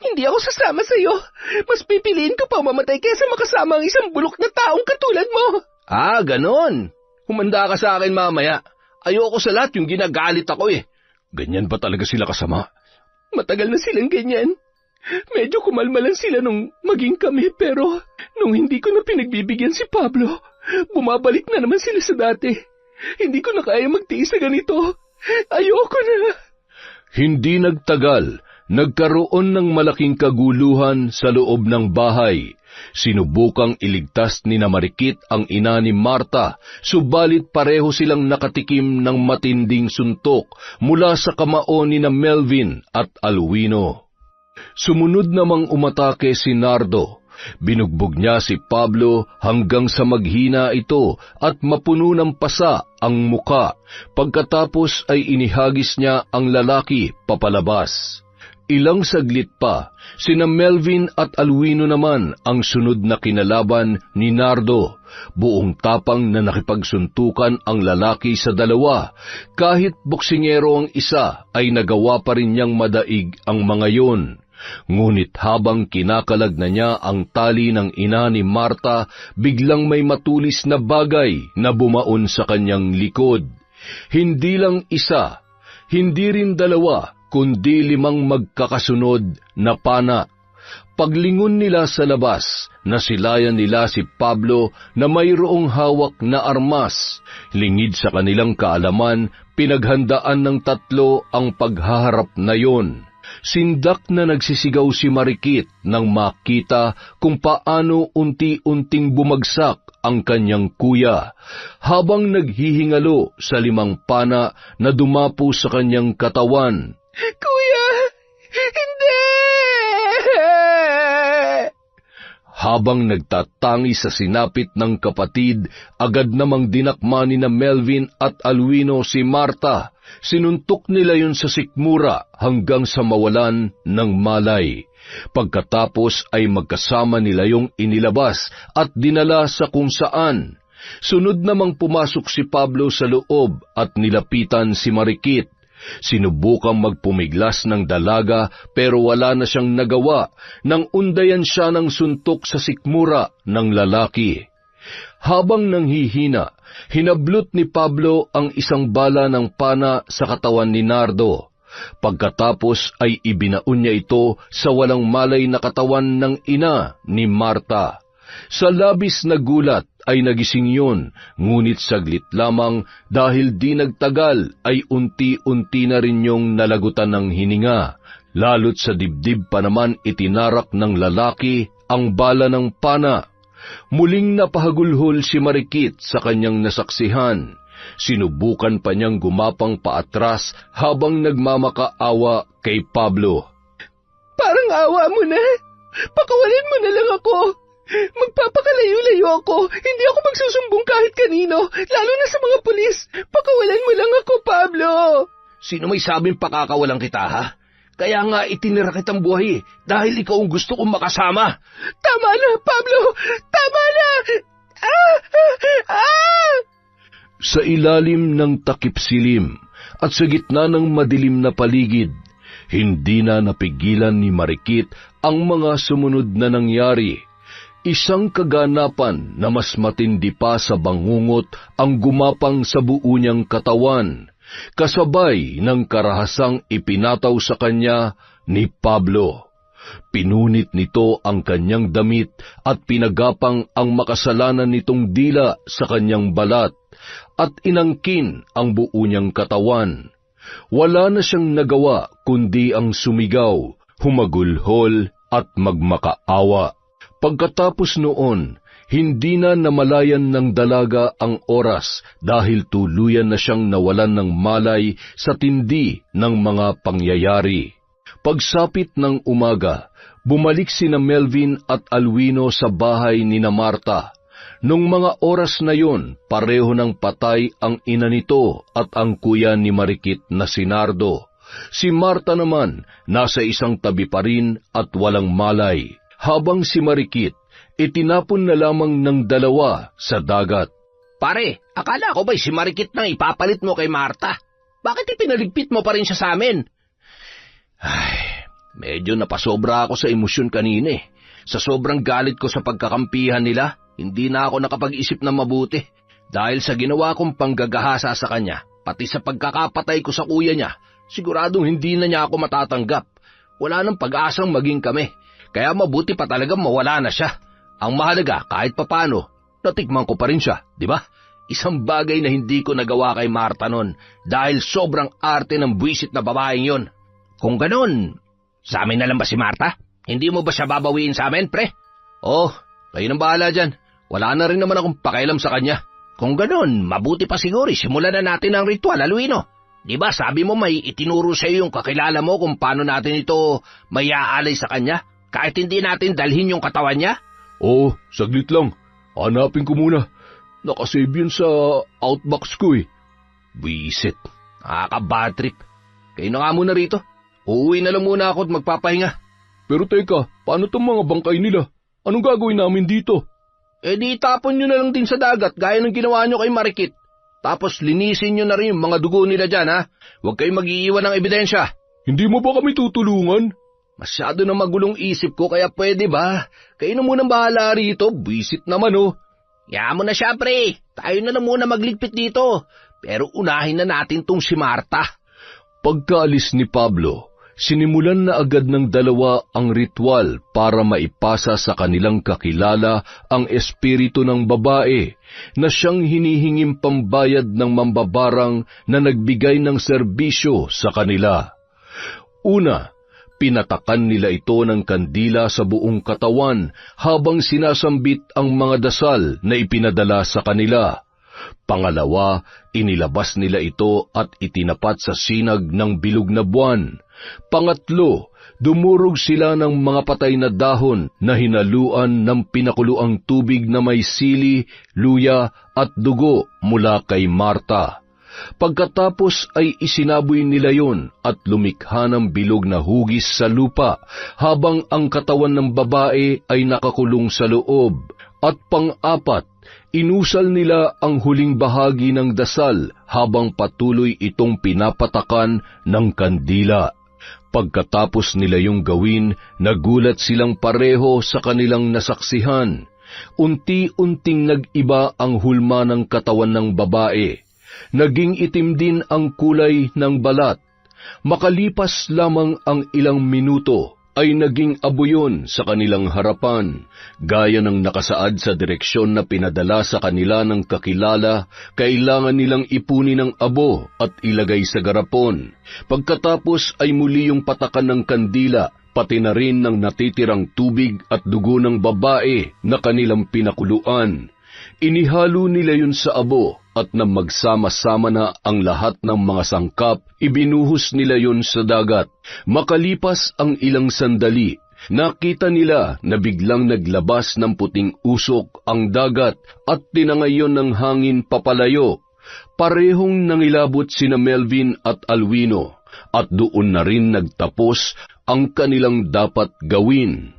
[SPEAKER 2] Hindi ako sasama sa'yo. Mas pipiliin ko pa mamatay kaysa makasama ang isang bulok na taong katulad mo.
[SPEAKER 1] Ah, ganon. Humanda ka sa akin mamaya. Ayoko sa lahat yung ginagalit ako eh.
[SPEAKER 3] Ganyan ba talaga sila kasama?
[SPEAKER 2] Matagal na silang ganyan. Medyo kumalma lang sila nung maging kami, pero nung hindi ko na pinagbibigyan si Pablo, bumabalik na naman sila sa dati. Hindi ko na kaya magtiis sa ganito. Ayoko na.
[SPEAKER 3] Hindi nagtagal, nagkaroon ng malaking kaguluhan sa loob ng bahay. Sinubukang iligtas ni na Marikit ang ina ni Marta, subalit pareho silang nakatikim ng matinding suntok mula sa kamao ni na Melvin at Alwino. Sumunod namang umatake si Nardo. Binugbog niya si Pablo hanggang sa maghina ito at mapuno ng pasa ang muka. Pagkatapos ay inihagis niya ang lalaki papalabas. Ilang saglit pa, sina Melvin at Alwino naman ang sunod na kinalaban ni Nardo. Buong tapang na nakipagsuntukan ang lalaki sa dalawa. Kahit boksingero ang isa ay nagawa pa rin niyang madaig ang mga yon. Ngunit habang kinakalag na niya ang tali ng ina ni Marta, biglang may matulis na bagay na bumaon sa kanyang likod. Hindi lang isa, hindi rin dalawa, kundi 5 magkakasunod na pana. Paglingon nila sa labas, nasilayan nila si Pablo na mayroong hawak na armas. Lingid sa kanilang kaalaman, pinaghandaan ng 3 ang paghaharap na yon. Sindak na nagsisigaw si Marikit nang makita kung paano unti-unting bumagsak ang kanyang kuya, habang naghihingalo sa 5 pana na dumapo sa kanyang katawan.
[SPEAKER 2] Kuya! Hindi!
[SPEAKER 3] Habang nagtatangi sa sinapit ng kapatid, agad namang dinakma ni na Melvin at Alwino si Marta. Sinuntok nila yun sa sikmura hanggang sa mawalan ng malay. Pagkatapos ay magkasama nila yung inilabas at dinala sa kung saan. Sunod namang pumasok si Pablo sa loob at nilapitan si Marikit. Sinubukang magpumiglas ng dalaga pero wala na siyang nagawa nang undayan siya ng suntok sa sikmura ng lalaki. Habang nanghihina, hinablot ni Pablo ang isang bala ng pana sa katawan ni Nardo. Pagkatapos ay ibinaon niya ito sa walang malay na katawan ng ina ni Marta. Sa labis na gulat ay nagising yun, ngunit saglit lamang dahil di nagtagal ay unti-unti na rin yung nalagutan ng hininga. Lalo't sa dibdib pa naman itinarak ng lalaki ang bala ng pana. Muling napahagulhol si Marikit sa kanyang nasaksihan. Sinubukan pa niyang gumapang paatras habang nagmamakaawa kay Pablo.
[SPEAKER 2] Parang awa mo na. Pakawalan mo na lang ako. Magpapakalayo-layo ako. Hindi ako magsusumbong kahit kanino, lalo na sa mga pulis. Pakawalan mo lang ako, Pablo.
[SPEAKER 1] Sino may sabing pakakawalan kita, ha? Kaya nga itinira kitang buhay dahil ikaw ang gusto kong makasama.
[SPEAKER 2] Tama na, Pablo! Tama na!
[SPEAKER 3] Sa ilalim ng takip silim at sa gitna ng madilim na paligid, hindi na napigilan ni Marikit ang mga sumunod na nangyari. Isang kaganapan na mas matindi pa sa bangungot ang gumapang sa buo niyang katawan, kasabay ng karahasang ipinataw sa kanya ni Pablo. Pinunit nito ang kanyang damit at pinagapang ang makasalanan nitong dila sa kanyang balat at inangkin ang buo niyang katawan. Wala na siyang nagawa kundi ang sumigaw, humagulhol at magmakaawa. Pagkatapos noon, hindi na namalayan ng dalaga ang oras dahil tuluyan na siyang nawalan ng malay sa tindi ng mga pangyayari. Pagsapit ng umaga, bumalik sina Melvin at Alwino sa bahay ni na Marta. Nung mga oras na yon, pareho ng patay ang ina nito at ang kuya ni Marikit na si Nardo. Si Marta naman, nasa isang tabi pa rin at walang malay. Habang si Marikit, itinapon na lamang ng dalawa sa dagat.
[SPEAKER 1] Pare, akala ko ba'y si Marikit nang ipapalit mo kay Marta? Bakit ipinaligpit mo pa rin siya sa amin? Ay, medyo napasobra ako sa emosyon kanina eh. Sa sobrang galit ko sa pagkakampihan nila, hindi na ako nakapag-isip na mabuti. Dahil sa ginawa kong panggagahasa sa kanya, pati sa pagkakapatay ko sa kuya niya, siguradong hindi na niya ako matatanggap. Wala nang pag-asang maging kami. Kaya mabuti pa talagang mawala na siya. Ang mahalaga, kahit papano, natikman ko pa rin siya, di ba? Isang bagay na hindi ko nagawa kay Marta noon dahil sobrang arte ng buwisit na babaeng yon. Kung ganon, sa amin na lang ba si Marta? Hindi mo ba siya babawiin sa amin, pre? Oh, kayo nang bahala dyan. Wala na rin naman akong pakialam sa kanya. Kung ganon, mabuti pa siguro simulan na natin ang ritual, Alwino. Di ba sabi mo may itinuro sa iyo yung kakilala mo kung paano natin ito may aalay sa kanya? Kahit hindi natin dalhin yung katawan niya?
[SPEAKER 3] Oo, saglit lang. Hanapin ko muna. Nakasave yun sa outbox ko eh.
[SPEAKER 1] Buisit. Nakaka-bad trip. Kayo na nga muna rito. Uuwi na lang muna ako at magpapahinga.
[SPEAKER 3] Pero teka, paano tong mga bangkay nila? Anong gagawin namin dito?
[SPEAKER 1] Eh di tapon nyo na lang din sa dagat gaya ng ginawa nyo kay Marikit. Tapos linisin nyo na rin yung mga dugo nila dyan, ha? Huwag kayong mag-iiwan ng ebidensya.
[SPEAKER 3] Hindi mo ba kami tutulungan?
[SPEAKER 1] Masyado na magulong isip ko kaya pwede ba? Kayo na munang bahala rito, buwisit naman oh. Yaan mo na siya pre, tayo na lang muna magligpit dito. Pero unahin na natin tong si Marta.
[SPEAKER 3] Pagkaalis ni Pablo, sinimulan na agad ng dalawa ang ritual para maipasa sa kanilang kakilala ang espiritu ng babae na siyang hinihinging pambayad ng mambabarang na nagbigay ng serbisyo sa kanila. Una, pinatakan nila ito ng kandila sa buong katawan habang sinasambit ang mga dasal na ipinadala sa kanila. Pangalawa, inilabas nila ito at itinapat sa sinag ng bilog na buwan. Pangatlo, Dumurog sila ng mga patay na dahon na hinaluan ng pinakuluang tubig na may sili, luya at dugo mula kay Marta. Pagkatapos ay isinaboy nila yon at lumikha ng bilog na hugis sa lupa habang ang katawan ng babae ay nakakulong sa loob. At pang-apat, inusal nila ang huling bahagi ng dasal habang patuloy itong pinapatakan ng kandila. Pagkatapos nila yung gawin, nagulat silang pareho sa kanilang nasaksihan. Unti-unting nag-iba ang hulma ng katawan ng babae. Naging itim din ang kulay ng balat. Makalipas lamang ang ilang minuto, ay naging abo yun sa kanilang harapan, gaya ng nakasaad sa direksyon na pinadala sa kanila ng kakilala. Kailangan nilang ipunin ang abo at ilagay sa garapon. Pagkatapos ay muli yung patakan ng kandila, pati na rin ng natitirang tubig at dugo ng babae na kanilang pinakuluan. Inihalo nila yun sa abo, at nang magsama-sama na ang lahat ng mga sangkap, ibinuhos nila yun sa dagat. Makalipas ang ilang sandali, nakita nila na biglang naglabas ng puting usok ang dagat at tinangayon ng hangin papalayo. Parehong nangilabot sina Melvin at Alwino, at doon na rin nagtapos ang kanilang dapat gawin.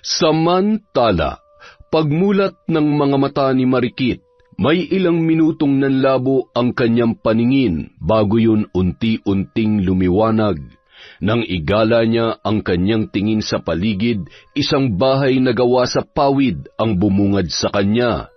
[SPEAKER 3] Samantala, pagmulat ng mga mata ni Marikit, may ilang minutong nanlabo ang kanyang paningin bago yun unti-unting lumiwanag. Nang igala niya ang kanyang tingin sa paligid, isang bahay na gawa sa pawid ang bumungad sa kanya.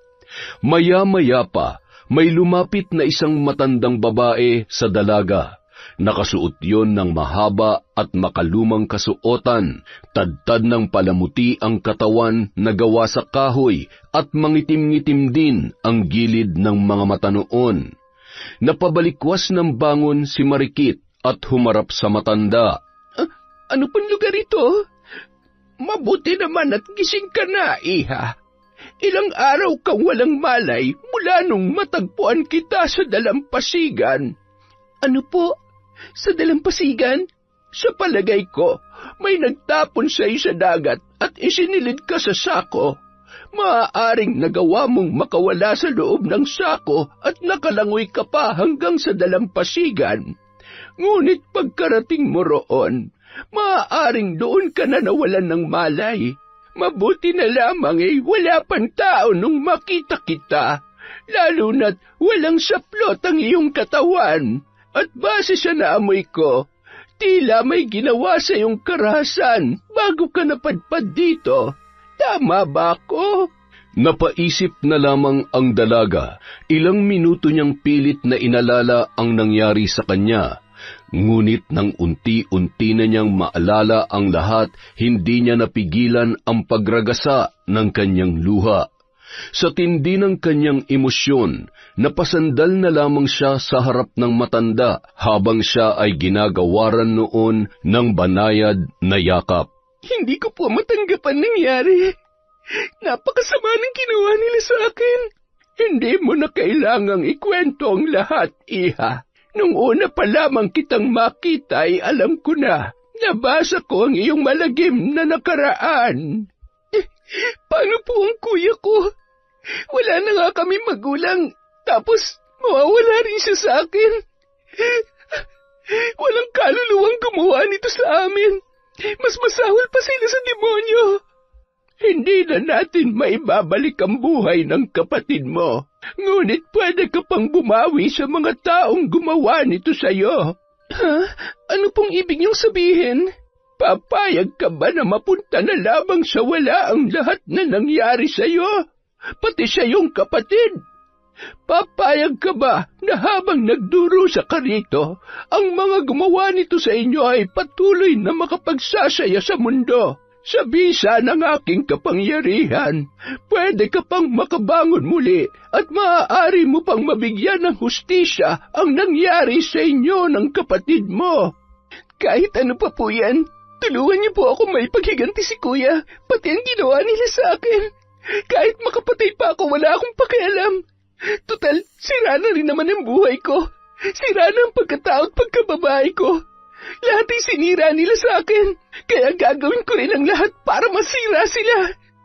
[SPEAKER 3] Maya-maya pa, may lumapit na isang matandang babae sa dalaga. Nakasuot yon ng mahaba at makalumang kasuotan, tadtad ng palamuti ang katawan na gawa sa kahoy at mangitim-ngitim din ang gilid ng mga mata noon. Napabalikwas ng bangon si Marikit at humarap sa matanda.
[SPEAKER 2] Ano pong lugar ito? Mabuti naman at gising ka na, iha. Ilang araw kang walang malay mula nung matagpuan kita sa dalampasigan. Ano po? Sa dalampasigan? Sa palagay ko, may nagtapon sa'yo sa dagat at isinilid ka sa sako. Maaaring nagawa mong makawala sa loob ng sako at nakalangoy ka pa hanggang sa dalampasigan. Ngunit pagkarating mo roon, maaaring doon ka na nawalan ng malay. Mabuti na lamang wala pang tao nung makita kita, lalo na't walang saplot ang iyong katawan. At base sa naamoy ko, tila may ginawa sa iyong karahasan bago ka napadpad dito. Tama ba ako?
[SPEAKER 3] Napaisip na lamang ang dalaga. Ilang minuto niyang pilit na inalala ang nangyari sa kanya. Ngunit nang unti-unti na niyang maalala ang lahat, hindi niya napigilan ang pagragasa ng kanyang luha. Sa tindi ng kanyang emosyon, napasandal na lamang siya sa harap ng matanda habang siya ay ginagawaran noon ng banayad na yakap.
[SPEAKER 2] Hindi ko po matanggap ang nangyari. Napakasama ng ginawa nila sa akin. Hindi mo na kailangang ikwento ang lahat, iha. Nung una pa lamang kitang makita ay alam ko na. Nabasa ko ang iyong malagim na nakaraan. Paano po ang kuya ko? Wala na nga kami magulang, tapos mawawala rin siya sa akin. Walang kaluluwang gumawa nito sa amin. Mas masahol pa sila sa demonyo. Hindi na natin maibabalik ang buhay ng kapatid mo. Ngunit pwede ka pang bumawi sa mga taong gumawa nito sa'yo. Ha? Ano pong ibig niyong sabihin? Papayag ka ba na mapunta na lamang sa wala ang lahat na nangyari sa'yo? Pati sa iyong kapatid. Papayag ka ba na habang nagdurusa ka rito, ang mga gumawa nito sa inyo ay patuloy na makapagsasaya sa mundo? Sa bisa ng aking kapangyarihan, pwede ka pang makabangon muli at maaari mo pang mabigyan ng hustisya ang nangyari sa inyo ng kapatid mo. Kahit ano pa po yan, tulungan niyo po ako maipaghiganti si kuya, pati ang ginawa nila sa akin. Kahit makapatay pa ako, wala akong pakialam. Total, sira na rin naman ang buhay ko. Sira na ang pagkatao at pagkababae ko. Lahat ay sinira nila sa akin. Kaya gagawin ko rin ang lahat para masira sila.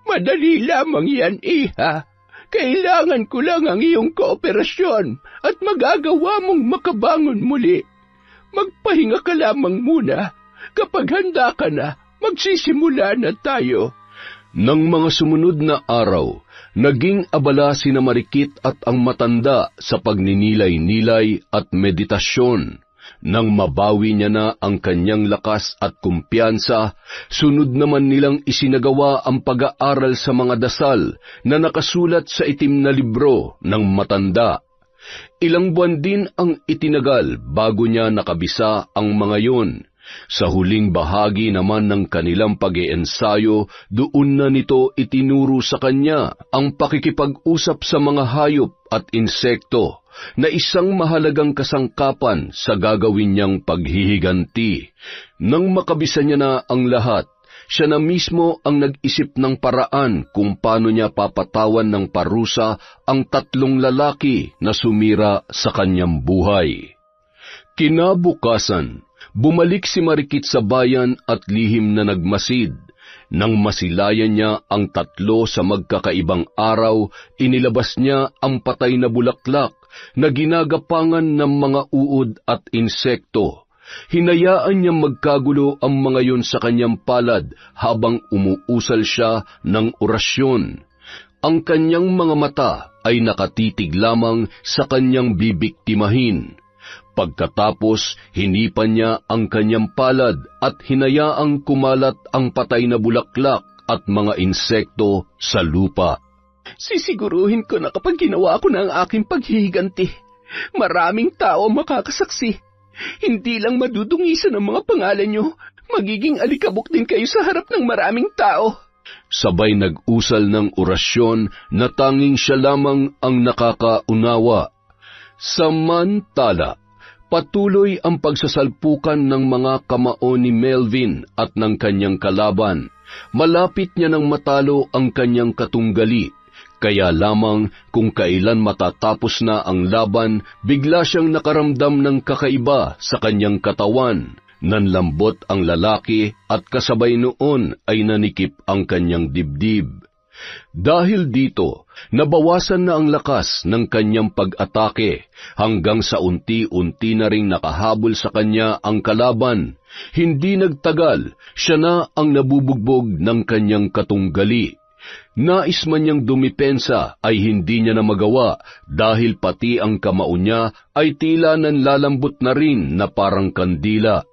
[SPEAKER 2] Madali lamang yan, Iha. Kailangan ko lang ang iyong kooperasyon at magagawa mong makabangon muli. Magpahinga ka lamang muna. Kapag handa ka na, magsisimula na tayo.
[SPEAKER 3] Nang mga sumunod na araw, naging abala sina Marikit at ang matanda sa pagninilay-nilay at meditasyon. Nang mabawi niya na ang kanyang lakas at kumpiyansa, sunod naman nilang isinagawa ang pag-aaral sa mga dasal na nakasulat sa itim na libro ng matanda. Ilang buwan din ang itinagal bago niya nakabisa ang mga yun. Sa huling bahagi naman ng kanilang pag-iensayo, doon na nito itinuro sa kanya ang pakikipag-usap sa mga hayop at insekto, na isang mahalagang kasangkapan sa gagawin niyang paghihiganti. Nang makabisa niya na ang lahat, siya na mismo ang nag-isip ng paraan kung paano niya papatawan ng parusa ang 3 lalaki na sumira sa kanyang buhay. Kinabukasan, bumalik si Marikit sa bayan at lihim na nagmasid. Nang masilayan niya ang 3 sa magkakaibang araw, inilabas niya ang patay na bulaklak na ginagapangan ng mga uod at insekto. Hinayaan niyang magkagulo ang mga yun sa kanyang palad habang umuusal siya ng orasyon. Ang kanyang mga mata ay nakatitig lamang sa kanyang bibiktimahin. Pagkatapos, hinipan niya ang kanyang palad at hinayaang kumalat ang patay na bulaklak at mga insekto sa lupa.
[SPEAKER 2] Sisiguruhin ko na kapag ginawa ko na ang aking paghihiganti, maraming tao makakasaksi. Hindi lang madudungisan ang mga pangalan nyo, magiging alikabok din kayo sa harap ng maraming tao.
[SPEAKER 3] Sabay nag-usal ng orasyon na tanging siya lamang ang nakakaunawa. Samantala, patuloy ang pagsasalpukan ng mga kamao ni Melvin at ng kanyang kalaban. Malapit niya nang matalo ang kanyang katunggali. Kaya lamang kung kailan matatapos na ang laban, bigla siyang nakaramdam ng kakaiba sa kanyang katawan. Nanlambot ang lalaki at kasabay noon ay nanikip ang kanyang dibdib. Dahil dito, nabawasan na ang lakas ng kanyang pag-atake hanggang sa unti-unti na ring nakahabol sa kanya ang kalaban. Hindi nagtagal, siya na ang nabubugbog ng kanyang katunggali. Nais man niyang dumipensa ay hindi niya na magawa dahil pati ang kamao niya ay tila nanlalambot na rin na parang kandila.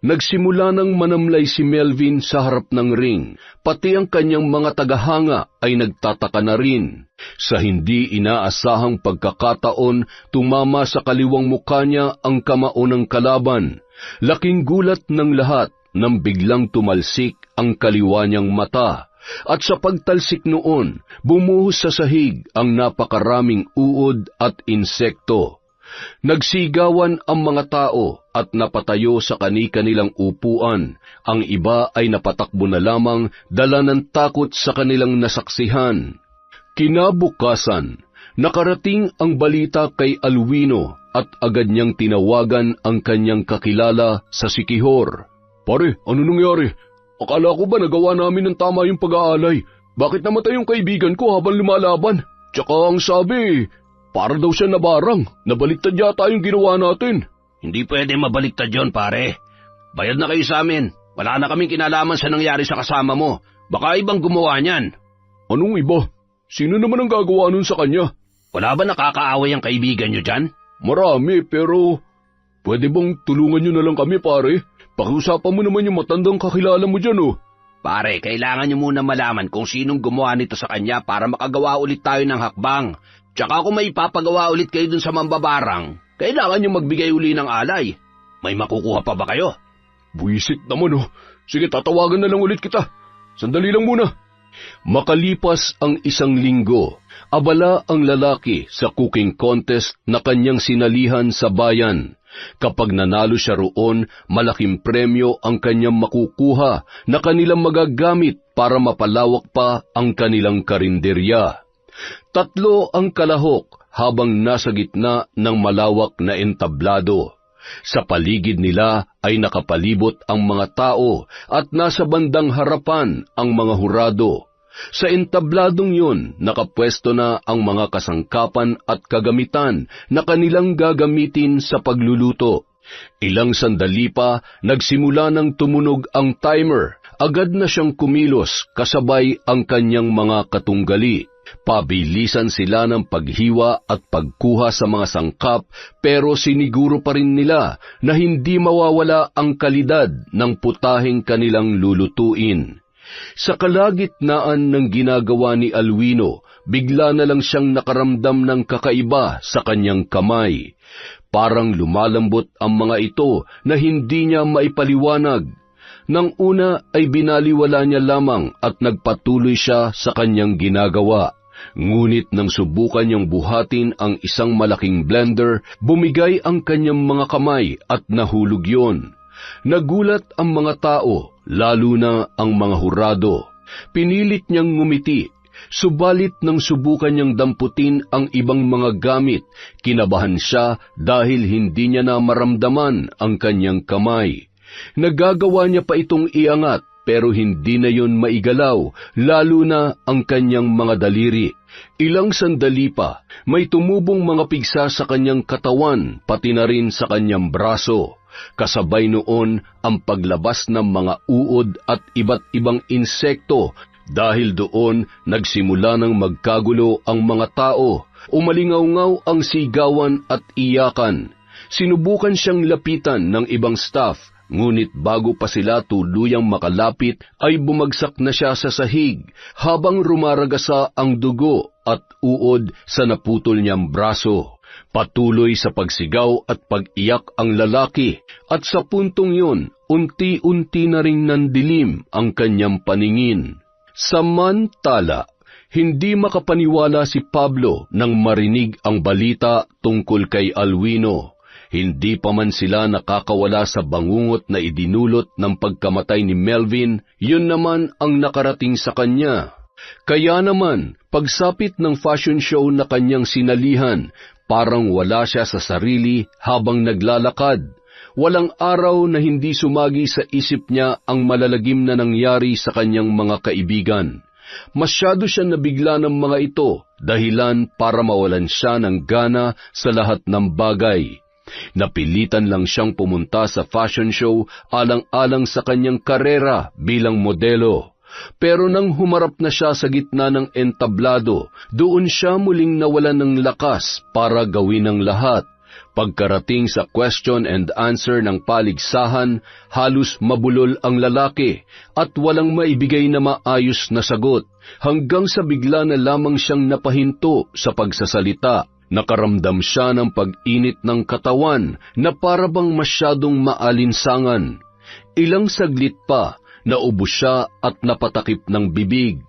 [SPEAKER 3] Nagsimula ng manamlay si Melvin sa harap ng ring, pati ang kanyang mga tagahanga ay nagtataka na rin. Sa hindi inaasahang pagkakataon, tumama sa kaliwang mukha niya ang kamao ng kalaban. Laking gulat ng lahat nang biglang tumalsik ang kaliwa niyang mata. At sa pagtalsik noon, bumuhos sa sahig ang napakaraming uod at insekto. Nagsigawan ang mga tao at napatayo sa kani-kanilang upuan. Ang iba ay napatakbo na lamang, dala ng takot sa kanilang nasaksihan. Kinabukasan, nakarating ang balita kay Alwino at agad niyang tinawagan ang kanyang kakilala sa Sikihor. "Pare, ano nangyari? Akala ko ba nagawa namin ng tama yung pag-aalay? Bakit namatay yung kaibigan ko habang lumalaban? Tsaka ang sabi, para daw siya nabarang. Nabaliktad yata yung ginawa natin."
[SPEAKER 1] Hindi pwede mabaliktad yon, pare. Bayad na kayo sa amin. Wala na kaming kinalaman sa nangyari sa kasama mo. Baka ibang gumawa niyan.
[SPEAKER 3] Anong iba? Sino naman ang gagawa nun sa kanya?
[SPEAKER 1] Wala ba nakakaaway ang kaibigan nyo dyan?
[SPEAKER 3] Marami, pero pwede bang tulungan nyo na lang kami, pare? Pakiusapan mo naman yung matandang kakilala mo dyan, oh.
[SPEAKER 1] Pare, kailangan nyo muna malaman kung sinong gumawa nito sa kanya para makagawa ulit tayo ng hakbang. Tsaka kung may ipapagawa ulit kayo dun sa mambabarang, kailangan nyo magbigay uli ng alay. May makukuha pa ba kayo?
[SPEAKER 3] Buwisit naman, oh. Sige, tatawagan na lang ulit kita. Sandali lang muna. Makalipas ang 1 linggo, abala ang lalaki sa cooking contest na kanyang sinalihan sa bayan. Kapag nanalo siya roon, malaking premyo ang kanyang makukuha na kanilang magagamit para mapalawak pa ang kanilang karinderya. 3 ang kalahok habang nasa gitna ng malawak na entablado. Sa paligid nila ay nakapalibot ang mga tao at nasa bandang harapan ang mga hurado. Sa entabladong yun, nakapwesto na ang mga kasangkapan at kagamitan na kanilang gagamitin sa pagluluto. Ilang sandali pa, nagsimula ng tumunog ang timer. Agad na siyang kumilos kasabay ang kanyang mga katunggali. Pabilisan sila ng paghiwa at pagkuha sa mga sangkap, pero siniguro pa rin nila na hindi mawawala ang kalidad ng putaheng kanilang lulutuin. Sa kalagitnaan ng ginagawa ni Alwino, bigla na lang siyang nakaramdam ng kakaiba sa kanyang kamay. Parang lumalambot ang mga ito na hindi niya maipaliwanag. Nang una ay binaliwala niya lamang at nagpatuloy siya sa kanyang ginagawa. Ngunit nang subukan niyang buhatin ang isang malaking blender, bumigay ang kanyang mga kamay at nahulog yon. Nagulat ang mga tao, lalo na ang mga hurado. Pinilit niyang ngumiti, subalit nang subukan niyang damputin ang ibang mga gamit, kinabahan siya dahil hindi niya na maramdaman ang kanyang kamay. Nagagawa niya pa itong iangat, pero hindi na yon maigalaw, lalo na ang kanyang mga daliri. Ilang sandali pa, may tumubong mga pigsa sa kanyang katawan, pati na rin sa kanyang braso. Kasabay noon ang paglabas ng mga uod at iba't ibang insekto. Dahil doon, nagsimula ng magkagulo ang mga tao. Umalingaw-ngaw ang sigawan at iyakan. Sinubukan siyang lapitan ng ibang staff, ngunit bago pa sila tuluyang makalapit ay bumagsak na siya sa sahig habang rumaragasa ang dugo at uod sa naputol niyang braso. Patuloy sa pagsigaw at pag-iyak ang lalaki at sa puntong yun, unti-unti na ring nandilim ang kanyang paningin. Samantala, hindi makapaniwala si Pablo nang marinig ang balita tungkol kay Alwino. Hindi pa man sila nakakawala sa bangungot na idinulot ng pagkamatay ni Melvin, yun naman ang nakarating sa kanya. Kaya naman, pagsapit ng fashion show na kanyang sinalihan, parang wala siya sa sarili habang naglalakad. Walang araw na hindi sumagi sa isip niya ang malalagim na nangyari sa kanyang mga kaibigan. Masyado siya nabigla ng mga ito, dahilan para mawalan siya ng gana sa lahat ng bagay. Napilitan lang siyang pumunta sa fashion show alang-alang sa kanyang karera bilang modelo. Pero nang humarap na siya sa gitna ng entablado, doon siya muling nawalan ng lakas para gawin ang lahat. Pagkarating sa question and answer ng paligsahan, halos mabulol ang lalaki at walang maibigay na maayos na sagot, hanggang sa bigla na lamang siyang napahinto sa pagsasalita. Nakaramdam siya ng pag-init ng katawan na parabang masyadong maalinsangan. Ilang saglit pa, naubos siya at napatakip ng bibig.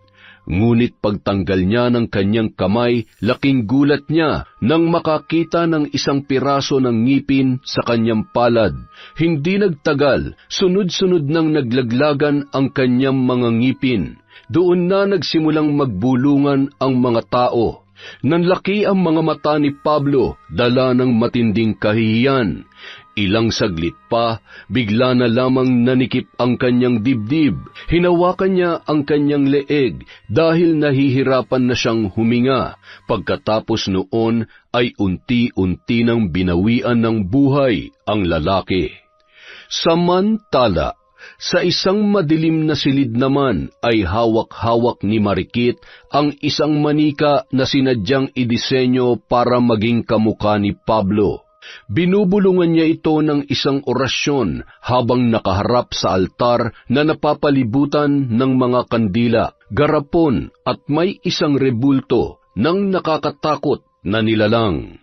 [SPEAKER 3] Ngunit pagtanggal niya ng kanyang kamay, laking gulat niya nang makakita ng isang piraso ng ngipin sa kanyang palad. Hindi nagtagal, sunod-sunod nang naglaglagan ang kanyang mga ngipin. Doon na nagsimulang magbulungan ang mga tao. Nanlaki ang mga mata ni Pablo, dala ng matinding kahihiyan. Ilang saglit pa, bigla na lamang nanikip ang kanyang dibdib. Hinawakan niya ang kanyang leeg dahil nahihirapan na siyang huminga. Pagkatapos noon ay unti-unti nang binawian ng buhay ang lalaki. Samantala, sa isang madilim na silid naman ay hawak-hawak ni Marikit ang isang manika na sinadyang idisenyo para maging kamukha ni Pablo. Binubulungan niya ito ng isang orasyon habang nakaharap sa altar na napapalibutan ng mga kandila, garapon at may isang rebulto ng nakakatakot na nilalang.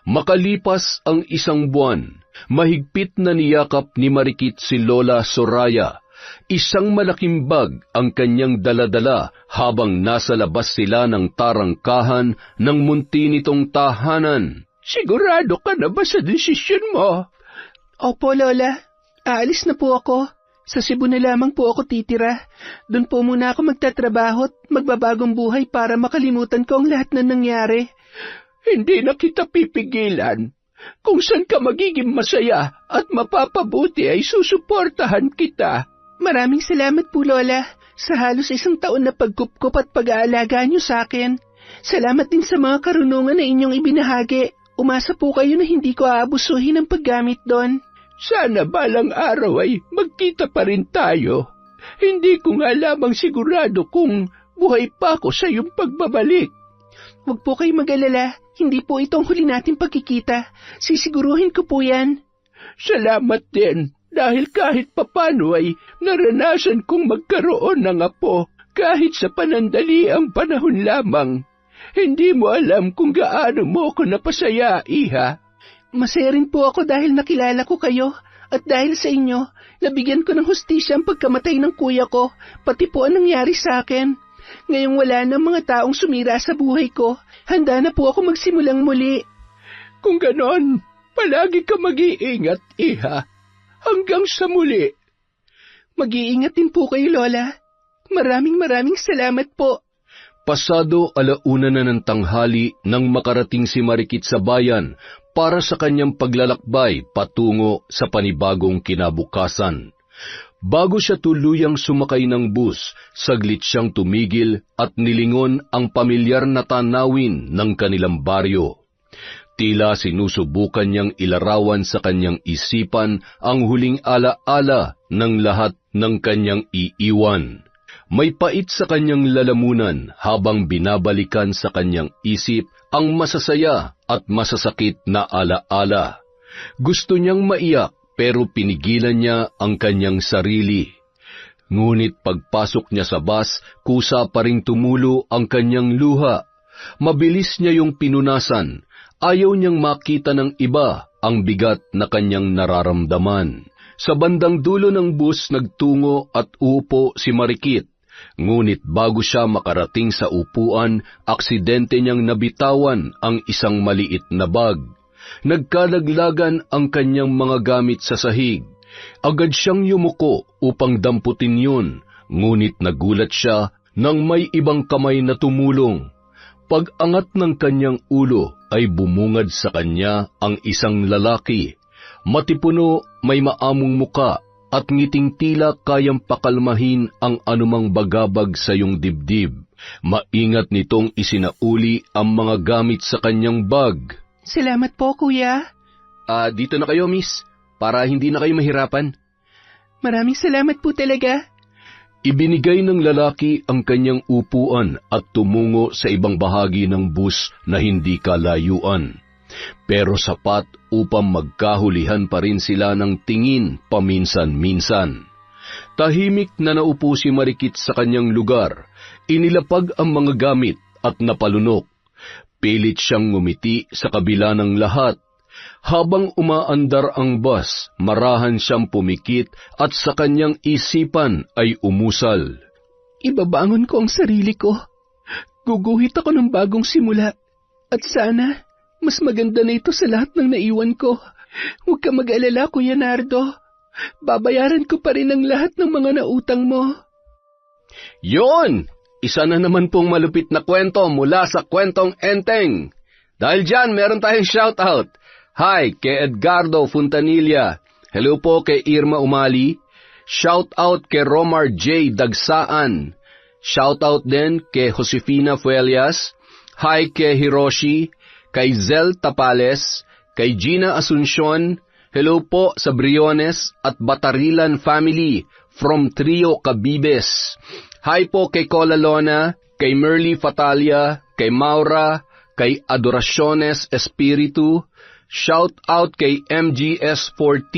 [SPEAKER 3] Makalipas ang isang buwan, mahigpit na niyakap ni Marikit si Lola Soraya. Isang malaking bag ang kanyang daladala habang nasa labas sila ng tarangkahan ng munti nitong tahanan.
[SPEAKER 1] Sigurado ka na ba sa desisyon mo?
[SPEAKER 2] Opo, Lola. Aalis na po ako. Sa Cebu na lamang po ako titira. Doon po muna ako magtatrabaho at magbabagong buhay para makalimutan ko ang lahat na nangyari.
[SPEAKER 1] Hindi na kita pipigilan.
[SPEAKER 2] Kung saan ka magiging masaya at mapapabuti ay susuportahan kita. Maraming salamat po, Lola, sa halos 1 taon na pagkupkup at pag-aalaga niyo sa akin. Salamat din sa mga karunungan na inyong ibinahagi. Umasa po kayo na hindi ko aabusuhin ang paggamit doon. Sana balang araw ay magkita pa rin tayo. Hindi ko nga lamang sigurado kung buhay pa ako sa iyong pagbabalik. Huwag po kayo mag-alala. Hindi po itong huli nating pagkikita. Sisiguruhin ko po yan. Salamat din, dahil kahit papano ay naranasan kong magkaroon ng apo kahit sa panandali ang panahon lamang. Hindi mo alam kung gaano mo ako napasaya, Iha. Masaya rin po ako dahil nakilala ko kayo at dahil sa inyo, nabigyan ko ng hustisya ang pagkamatay ng kuya ko, pati po ang nangyari sa akin. Ngayong wala na mga taong sumira sa buhay ko, handa na po ako magsimulang muli. Kung ganon, palagi ka mag-iingat, Iha. Hanggang sa muli. Mag-iingat din po kayo, Lola. Maraming salamat po.
[SPEAKER 3] Pasado 1:00 na ng tanghali nang makarating si Marikit sa bayan para sa kanyang paglalakbay patungo sa panibagong kinabukasan. Bago siya tuluyang sumakay ng bus, saglit siyang tumigil at nilingon ang pamilyar na tanawin ng kanilang baryo. Tila sinusubukan niyang ilarawan sa kanyang isipan ang huling alaala ng lahat ng kanyang iiwan. May pait sa kanyang lalamunan habang binabalikan sa kanyang isip ang masasaya at masasakit na alaala. Gusto niyang maiyak pero pinigilan niya ang kanyang sarili. Ngunit pagpasok niya sa bus, kusa pa ring tumulo ang kanyang luha. Mabilis niya yung pinunasan. Ayaw niyang makita ng iba ang bigat na kanyang nararamdaman. Sa bandang dulo ng bus nagtungo at uupo si Marikit. Ngunit bago siya makarating sa upuan, aksidente niyang nabitawan ang isang maliit na bag. Nagkalaglagan ang kanyang mga gamit sa sahig. Agad siyang yumuko upang damputin yun, ngunit nagulat siya nang may ibang kamay na tumulong. Pag-angat ng kanyang ulo ay bumungad sa kanya ang isang lalaki. Matipuno, may maamong muka at ngiting tila kayang pakalmahin ang anumang bagabag sa iyong dibdib. Maingat nitong isinauli ang mga gamit sa kanyang bag.
[SPEAKER 2] Salamat po, kuya.
[SPEAKER 1] Dito na kayo, miss, para hindi na kayo mahirapan.
[SPEAKER 2] Maraming salamat po talaga.
[SPEAKER 3] Ibinigay ng lalaki ang kanyang upuan at tumungo sa ibang bahagi ng bus na hindi kalayuan. Pero sapat upang magkahulihan pa rin sila ng tingin paminsan-minsan. Tahimik na naupo si Marikit sa kanyang lugar, inilapag ang mga gamit at napalunok. Pilit siyang ngumiti sa kabila ng lahat. Habang umaandar ang bus, marahan siyang pumikit at sa kanyang isipan ay umusal.
[SPEAKER 2] Ibabangon ko ang sarili ko. Guguhit ako ng bagong simula. At sana, mas maganda na ito sa lahat ng naiwan ko. Huwag ka mag-alala, Kuya Nardo. Babayaran ko pa rin ang lahat ng mga nautang mo.
[SPEAKER 1] Yon! Isa na naman pong malupit na kwento mula sa Kwentong Enteng. Dahil dyan, meron tayong shoutout. Hi kay Edgardo Fontanilla. Hello po kay Irma Umali. Shoutout kay Romar J. Dagsaan. Shoutout din kay Josefina Fuelias. Hi kay Hiroshi. Kay Zel Tapales, kay Gina Asuncion, hello po sa Briones at Batarilan family from Trio Cabibes. Hi po kay Cola Lona, kay Merly Fatalia, kay Maura, kay Adoraciones Espiritu, shout out kay MGS14,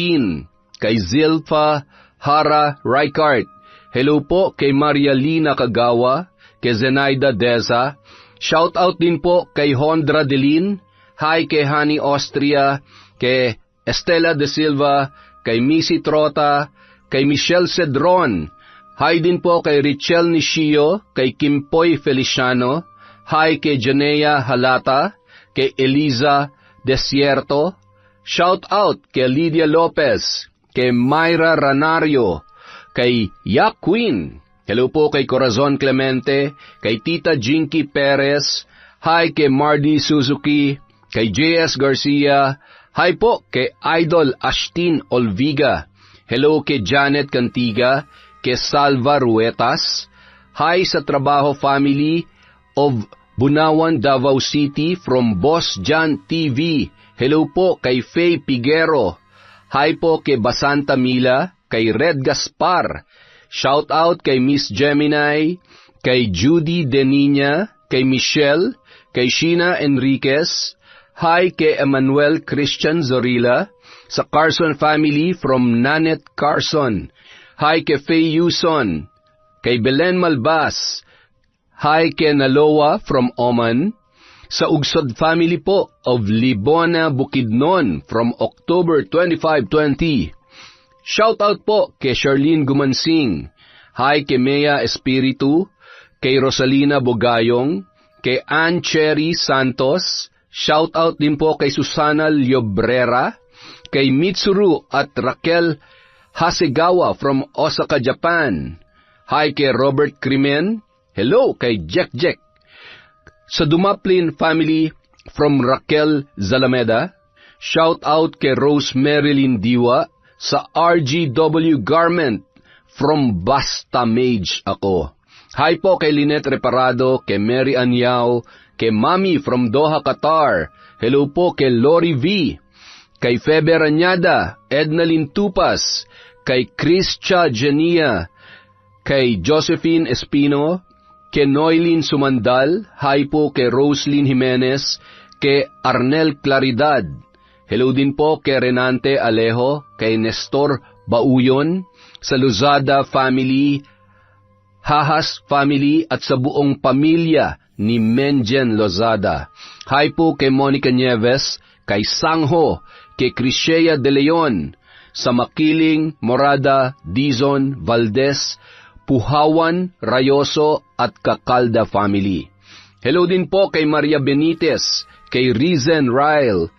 [SPEAKER 1] kay Zilfa Hara Ricart, hello po kay Maria Lina Kagawa, kay Zenaida Deza. Shout out din po kay Hondra Delin, hi kay Hani Austria, kay Estela De Silva, kay Missy Trota, kay Michelle Cedron, hi din po kay Richel Nishio, kay Kimpoy Feliciano, hi kay Janea Halata, kay Eliza Desierto, shout out kay Lydia Lopez, kay Myra Ranario, kay Yak Queen, hello po kay Corazon Clemente, kay Tita Jinky Perez, hi kay Mardy Suzuki, kay J.S. Garcia,
[SPEAKER 3] Hi po kay Idol Ashtin Olviga. Hello kay Janet Cantiga, kay Salva Ruetas. Hi sa trabaho family of Bunawan, Davao City from Boss John TV. Hello po kay Faye Piguero. Hi po kay Basanta Mila, kay Red Gaspar. Shout out kay Miss Gemini, kay Judy Deniña, kay Michelle, kay Sheena Enriquez. Hi kay Emmanuel Christian Zorilla, sa Carson family from Nanette Carson. Hi kay Faye Yuson, kay Belen Malbas. Hi kay Naloa from Oman. Sa Ugsod family po of Libona Bukidnon from October 25, 20. Shout out po kay Charlene Gumansing. Hi kay Mea Espiritu, kay Rosalina Bogayong, kay Ann Cherry Santos. Shout out din po kay Susana Llobrera, kay Mitsuru at Raquel Hasegawa from Osaka, Japan. Hi kay Robert Crimen. Hello kay Jack Jack. Sa Dumaplin family from Raquel Zalameda. Shout out kay Rose Marilyn Diwa. Sa RGW Garment from Basta Mage ako. Hi po kay Lynette Reparado, kay Mary Anyao, kay Mami from Doha, Qatar. Hello po kay Lori V, kay Febe Ranyada, Edna Lintupas, kay Christia Genia, kay Josephine Espino, kay Noylin Sumandal. Hi po kay Roslyn Jimenez, kay Arnel Claridad. Hello din po kay Renante Alejo, kay Nestor Bauyon, sa Luzada family, Hahas family at sa buong pamilya ni Menjen Lozada. Hi po kay Monica Nieves, kay Sangho, kay Crishea De Leon, sa Makiling, Morada, Dizon, Valdez, Puhawan, Rayoso at Kakalda family. Hello din po kay Maria Benitez, kay Rizen Ryle,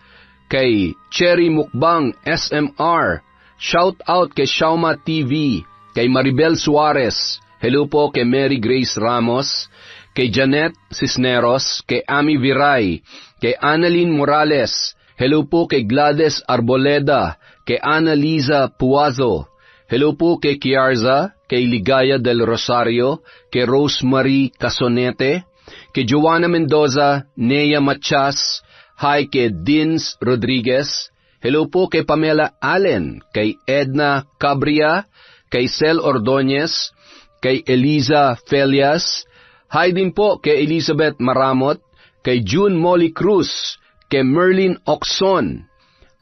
[SPEAKER 3] kay Cherry Mukbang SMR. Shout out kay Shauma TV, kay Maribel Suarez. Hello po kay Mary Grace Ramos, kay Janet Cisneros, kay Ami Viray, kay Annalyn Morales. Hello po kay Gladys Arboleda, kay Ana Liza Puazo. Hello po kay Kiarza, kay Ligaya del Rosario, kay Rosemary Casonete, kay Joanna Mendoza, Nea Machas. Hi kay Dins Rodriguez. Hello po kay Pamela Allen, kay Edna Cabria, kay Cel Ordonez, kay Eliza Felias. Hi din po kay Elizabeth Maramot, kay June Molly Cruz, kay Merlin Oxon.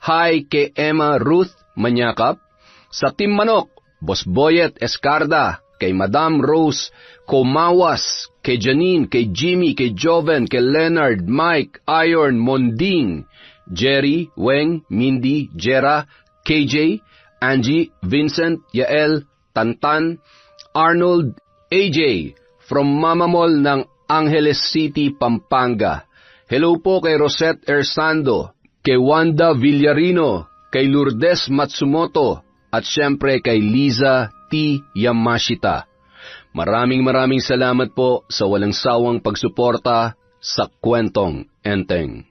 [SPEAKER 3] Hi kay Emma Ruth Manyakap. Sa Team Manok, Boss Boyet Escarda, kay Madam Rose Comawas, kay Janine, kay Jimmy, kay Joven, kay Leonard, Mike, Iron, Monding, Jerry, Weng, Mindy, Jera, KJ, Angie, Vincent, Yael, Tantan, Arnold, AJ, from Mama Mall ng Angeles City, Pampanga. Hello po kay Rosette Ersando, kay Wanda Villarino, kay Lourdes Matsumoto, at syempre kay Liza T. Yamashita. Maraming salamat po sa walang sawang pagsuporta sa Kwentong Enteng.